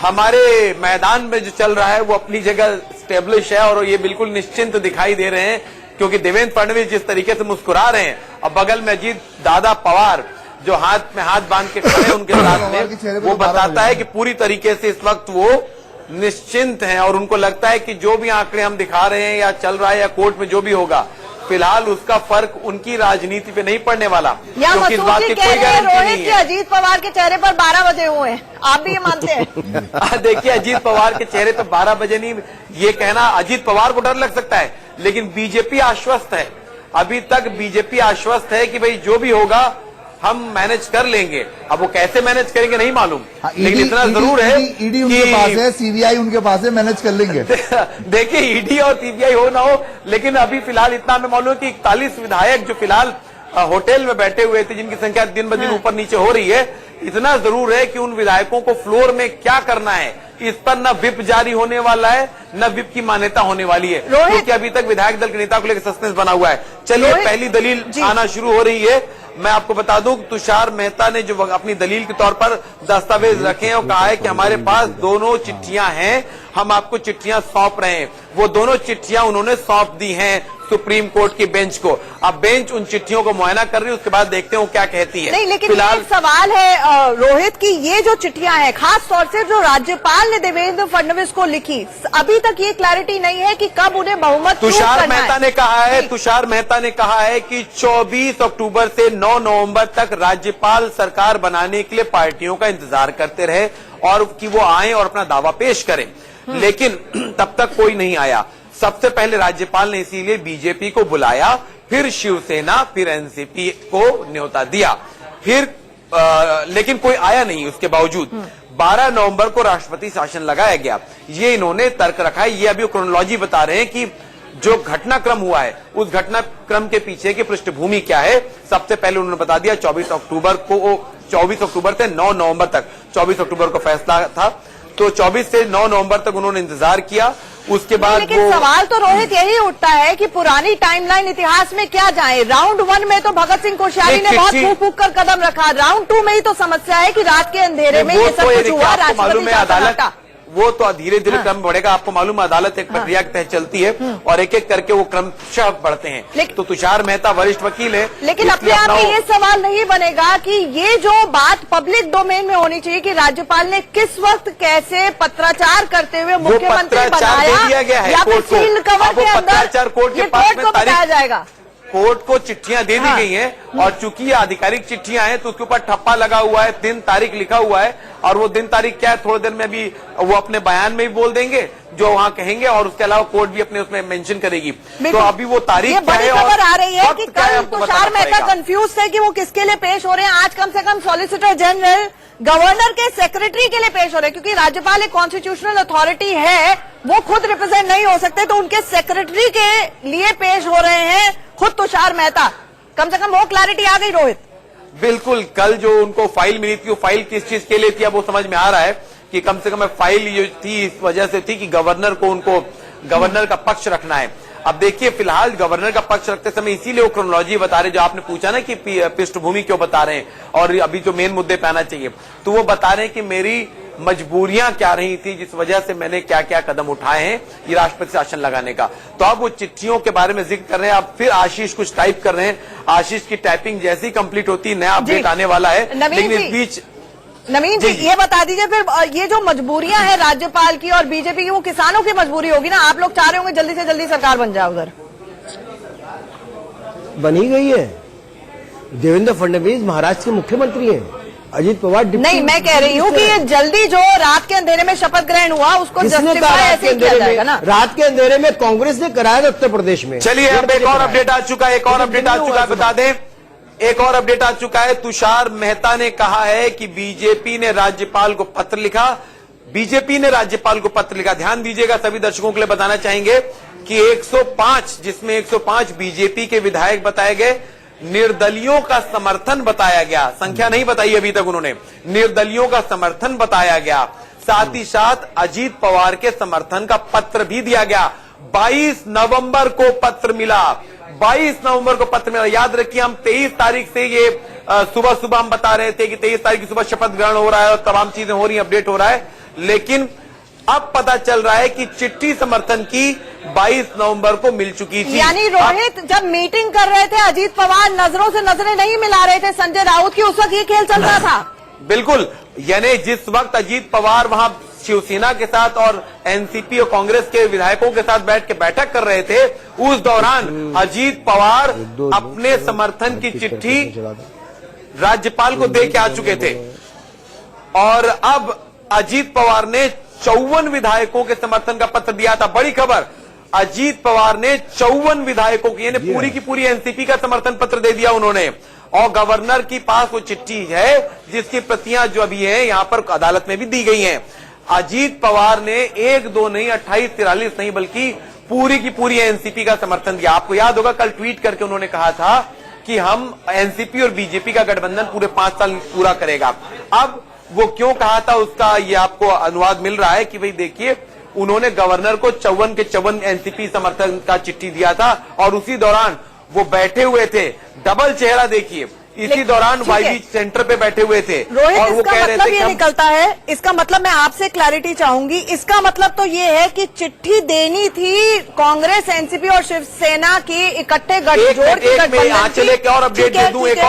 हमारे मैदान में जो चल रहा है वो अपनी जगह स्टेब्लिश है और ये बिल्कुल निश्चिंत दिखाई दे रहे हैं क्योंकि देवेंद्र फडणवीस जिस तरीके से मुस्कुरा रहे हैं और बगल में अजीत दादा पवार जो हाथ में हाथ बांध के खड़े उनके साथ में, वो बताता है कि पूरी तरीके से इस वक्त वो निश्चिंत हैं और उनको लगता है कि जो भी आंकड़े हम दिखा रहे हैं या चल रहा है या कोर्ट में जो भी होगा, फिलहाल उसका फर्क उनकी राजनीति पे नहीं पड़ने वाला, क्योंकि इस बात की कोई गारंटी नहीं है। अजीत पवार के चेहरे पर 12 बजे हुए हैं, आप भी ये मानते हैं? देखिए अजीत पवार के चेहरे पर 12 बजे नहीं, ये कहना अजीत पवार को डर लग सकता है, लेकिन बीजेपी आश्वस्त है। अभी तक बीजेपी आश्वस्त है कि भाई जो भी होगा हम मैनेज कर लेंगे। अब वो कैसे मैनेज करेंगे नहीं मालूम, लेकिन इतना जरूर है ईडी उनके पास है, सीबीआई उनके पास है, मैनेज कर लेंगे। देखिए ईडी और सीबीआई हो ना हो, लेकिन अभी फिलहाल इतना हमें मालूम है कि 41 विधायक जो फिलहाल होटल में बैठे हुए थे, जिनकी संख्या दिन ब दिन ऊपर नीचे हो रही है, इतना जरूर है कि उन विधायकों को फ्लोर में क्या करना है इस पर न विप जारी होने वाला है न विप की मान्यता होने वाली है, क्योंकि अभी तक विधायक दल के नेता को लेकर सस्पेंस बना हुआ है। चलिए पहली दलील आना शुरू हो रही है। मैं आपको बता दूं तुषार मेहता ने जो अपनी दलील के तौर पर दस्तावेज रखे हैं और कहा है कि हमारे पास दोनों चिट्ठियां हैं, हम आपको चिट्ठियां सौंप रहे हैं। वो दोनों चिट्ठियां उन्होंने सौंप दी हैं सुप्रीम कोर्ट की बेंच को। अब बेंच उन चिट्ठियों को मुआयना कर रही है, उसके बाद देखते हैं वो क्या कहती है। नहीं, लेकिन फिलहाल सवाल है रोहित की ये जो चिट्ठियां हैं, खास तौर से जो राज्यपाल ने देवेंद्र फडणवीस को लिखी, अभी तक ये क्लैरिटी नहीं है कि कब उन्हें बहुमत तुषार मेहता ने कहा है, तुषार मेहता ने कहा है कि 24 अक्टूबर से 9 नवंबर तक राज्यपाल सरकार बनाने के लिए पार्टियों का इंतजार करते रहे और कि वो आए और अपना दावा पेश करें, लेकिन तब तक कोई नहीं आया। सबसे पहले राज्यपाल ने इसीलिए बीजेपी को बुलाया, फिर शिवसेना, फिर एनसीपी को न्योता दिया, फिर लेकिन कोई आया नहीं। उसके बावजूद 12 नवंबर को राष्ट्रपति शासन लगाया गया। ये इन्होंने तर्क रखा है। ये अभी क्रोनोलॉजी बता रहे हैं कि जो घटनाक्रम हुआ है उस घटनाक्रम के पीछे की पृष्ठभूमि क्या है। सबसे पहले उन्होंने बता दिया 24 अक्टूबर से 9 नवंबर तक, 24 अक्टूबर को फैसला था, तो 24 से 9 नवंबर तक उन्होंने इंतजार किया। उसके बाद लेकिन सवाल तो रोहित यही उठता है कि पुरानी टाइमलाइन इतिहास में क्या जाए। राउंड 1 में तो भगत सिंह कोश्यारी ने बहुत फूक फूक कर कदम रखा, राउंड 2 में ही तो समस्या है कि रात के अंधेरे में ये सब कुछ हुआ, राष्ट्रपति शासन। वो तो धीरे धीरे क्रम बढ़ेगा। आपको मालूम है अदालत एक प्रक्रिया के तहत चलती है और एक एक करके वो क्रमशः बढ़ते हैं। तो तुषार मेहता वरिष्ठ वकील है, लेकिन अपने आप में ये सवाल नहीं बनेगा कि ये जो बात पब्लिक डोमेन में होनी चाहिए कि राज्यपाल ने किस वक्त कैसे पत्राचार करते हुए मुख्यमंत्री बनाया या फिर सील कवर के अंदर कोर्ट को बताया जाएगा। कोर्ट को चिट्ठियां दे दी गई हैं और चूंकि ये आधिकारिक चिट्ठियां हैं तो उसके ऊपर ठप्पा लगा हुआ है, दिन तारीख लिखा हुआ है और वो दिन तारीख क्या है थोड़ी देर में अभी वो अपने बयान में भी बोल देंगे जो वहां कहेंगे और उसके अलावा कोर्ट भी अपने उसमें मेंशन करेगी। तो अभी वो तारीख क्या है खबर आ रही है कि कल तुषार मेहता कंफ्यूज थे कि वो किसके लिए पेश हो रहे हैं। आज कम से कम सॉलिसिटर जनरल गवर्नर के सेक्रेटरी के लिए पेश हो रहे हैं, क्योंकि राज्यपाल एक कॉन्स्टिट्यूशनल अथॉरिटी है, वो खुद रिप्रेजेंट नहीं हो सकते, तो उनके सेक्रेटरी के लिए पेश हो रहे हैं खुद तुषार मेहता। कम से कम वो क्लैरिटी आ गई रोहित। बिल्कुल, कल जो उनको फाइल मिली थी वो फाइल किस चीज के लिए थी अब वो समझ में आ रहा है कि कम से कम फाइल जो थी इस वजह से थी कि उनको गवर्नर का पक्ष रखना है। अब देखिए फिलहाल गवर्नर का पक्ष रखते समय इसीलिए वो क्रोनोलॉजी बता रहे, जो आपने पूछा ना कि पृष्ठभूमि क्यों बता रहे हैं और अभी जो मेन मुद्दे पे आना चाहिए, तो वो बता रहे हैं कि मेरी मजबूरियां क्या रही थी जिस वजह से मैंने क्या क्या कदम उठाए हैं ये राष्ट्रपति शासन लगाने का। तो अब वो चिट्ठियों के बारे में जिक्र कर रहे हैं। अब फिर आशीष कुछ टाइप कर रहे हैं, आशीष की टाइपिंग जैसी कंप्लीट होती है नया अपडेट आने वाला है। लेकिन इस बीच नवीन जी ये बता दीजिए फिर ये जो मजबूरियां हैं राज्यपाल की और बीजेपी की, वो किसानों की मजबूरी होगी ना? आप लोग चाह रहे होंगे जल्दी से जल्दी सरकार बन जाए, उधर बनी गई है। देवेंद्र फडणवीस महाराष्ट्र के मुख्यमंत्री हैं, अजीत पवार नहीं, मैं कह रही हूँ कि ये जल्दी जो रात के अंधेरे में शपथ ग्रहण हुआ उसको जस्टिफाई ऐसे किया जाएगा ना? रात के अंधेरे में कांग्रेस ने कराया था उत्तर प्रदेश में। चलिए अब एक और अपडेट आ चुका है, बता दें एक और अपडेट आ चुका है। तुषार मेहता ने कहा है कि बीजेपी ने राज्यपाल को पत्र लिखा। ध्यान दीजिएगा, सभी दर्शकों के लिए बताना चाहेंगे कि 105 जिसमें 105 बीजेपी के विधायक बताए गए, निर्दलियों का समर्थन बताया गया, संख्या नहीं बताई अभी तक उन्होंने, निर्दलियों का समर्थन बताया गया, साथ ही साथ अजीत पवार के समर्थन का पत्र भी दिया गया। 22 नवंबर को पत्र मिला। याद रखिए हम 23 तारीख से ये सुबह हम बता रहे थे कि 23 तारीख की सुबह शपथ ग्रहण हो रहा है और तमाम चीजें हो रही हैं, अपडेट हो रहा है, लेकिन अब पता चल रहा है कि चिट्ठी समर्थन की 22 नवंबर को मिल चुकी थी। यानी रोहित जब मीटिंग कर रहे थे अजीत पवार नजरों से नजरें नहीं मिला रहे थे संजय राउत की, उस वक्त ये खेल चल रहा था। बिल्कुल, यानी जिस वक्त अजीत पवार वहां शिवसेना के साथ और एनसीपी और कांग्रेस के विधायकों के साथ बैठ के बैठक कर रहे थे, उस दौरान अजीत पवार अपने समर्थन की चिट्ठी राज्यपाल को दे के आ चुके थे और अब अजीत पवार ने 54 विधायकों के समर्थन का पत्र दिया था। बड़ी खबर, अजीत पवार ने 54 विधायकों की यानी पूरी की पूरी एनसीपी का समर्थन पत्र दे दिया उन्होंने, और गवर्नर के पास वो चिट्ठी है जिसकी प्रतियां जो अभी है यहां पर अदालत में भी दी गई हैं। अजीत पवार ने 1, 2 नहीं 28, 43 नहीं बल्कि पूरी की पूरी एनसीपी का समर्थन दिया। आपको याद होगा कल ट्वीट करके उन्होंने कहा था कि हम एनसीपी और बीजेपी का गठबंधन पूरे 5 साल पूरा करेगा। अब वो क्यों कहा था उसका ये आपको अनुवाद मिल रहा है कि भाई देखिए उन्होंने गवर्नर को 54 के 54 एनसीपी समर्थन का चिट्ठी दिया था और उसी दौरान वो बैठे हुए थे, डबल चेहरा देखिए, इसी दौरान वाईवी सेंटर पे बैठे हुए थे और वो कह रहे थे ये निकलता है, इसका मतलब मैं आपसे क्लैरिटी चाहूंगी, इसका मतलब तो ये है कि चिट्ठी देनी थी कांग्रेस एनसीपी और शिवसेना की इकट्ठे गठजोड़ की चले एक और अपडेट दे दूं, एक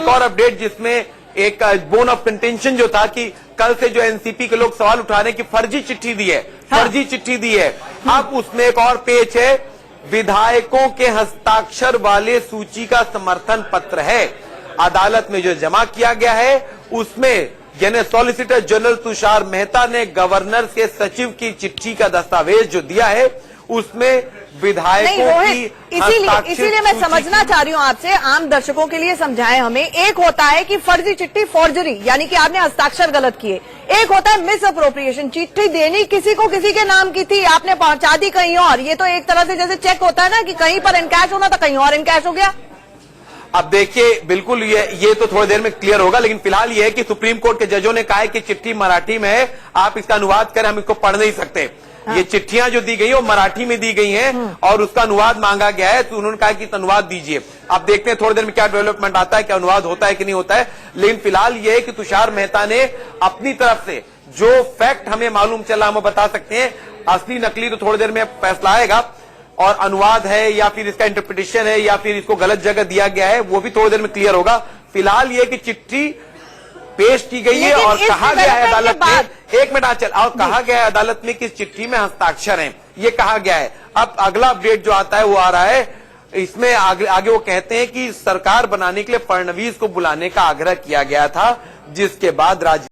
और अपडेट जिसमें एक बोन ऑफ कंटेंशन जो था कि कल से जो एनसीपी के लोग सवाल उठा रहे हैं कि फर्जी चिट्ठी दी है, फर्जी चिट्ठी दी है। अब उसमें एक और पेज है, विधायकों के हस्ताक्षर वाले सूची का समर्थन पत्र है, अदालत में जो जमा किया गया है उसमें यानी सॉलिसिटर जनरल तुषार मेहता ने गवर्नर के सचिव की चिट्ठी का दस्तावेज जो दिया है उसमें विधायकों की इसीलिए मैं समझना चाह रही हूँ आपसे, आम दर्शकों के लिए समझाएं हमें। एक होता है कि फर्जी चिट्ठी, फॉर्जरी यानी कि आपने हस्ताक्षर गलत किए, एक होता है मिस अप्रोप्रिएशन, चिट्ठी देनी किसी को किसी के नाम की थी, आपने पहुंचा दी कहीं और। ये तो एक तरह से जैसे चेक होता है ना कि कहीं पर इनकैश होना था कहीं और इनकैश हो गया। अब देखिए बिल्कुल ये तो थोड़ी देर में क्लियर होगा, लेकिन फिलहाल ये है कि सुप्रीम कोर्ट के जजों ने कहा है कि चिट्ठी मराठी में है, आप इसका अनुवाद करें, हम इसको पढ़ नहीं सकते। ये चिट्ठियां जो दी गई है वो मराठी में दी गई हैं और उसका अनुवाद मांगा गया है, तो उन्होंने कहा कि अनुवाद दीजिए। अब देखते हैं थोड़ी देर में क्या डेवलपमेंट आता है, क्या अनुवाद होता है कि नहीं होता है, लेकिन फिलहाल ये है कि तुषार मेहता ने अपनी तरफ से जो फैक्ट हमें मालूम चला हम बता सकते हैं, असली नकली तो थोड़ी देर में फैसला आएगा, और अनुवाद है या फिर इसका इंटरप्रिटेशन है या फिर इसको गलत जगह दिया गया है वो भी थोड़ी देर में क्लियर होगा। फिलहाल ये कि चिट्ठी पेश की गई है और कहा गया है अदालत में, एक मिनट आचल, और कहा गया है अदालत में कि इस चिट्ठी में हस्ताक्षर हैं, ये कहा गया है। अब अगला अपडेट जो आता है वो आ रहा है, इसमें आगे वो कहते हैं कि सरकार बनाने के लिए फडणवीस को बुलाने का आग्रह किया गया था, जिसके बाद राज्य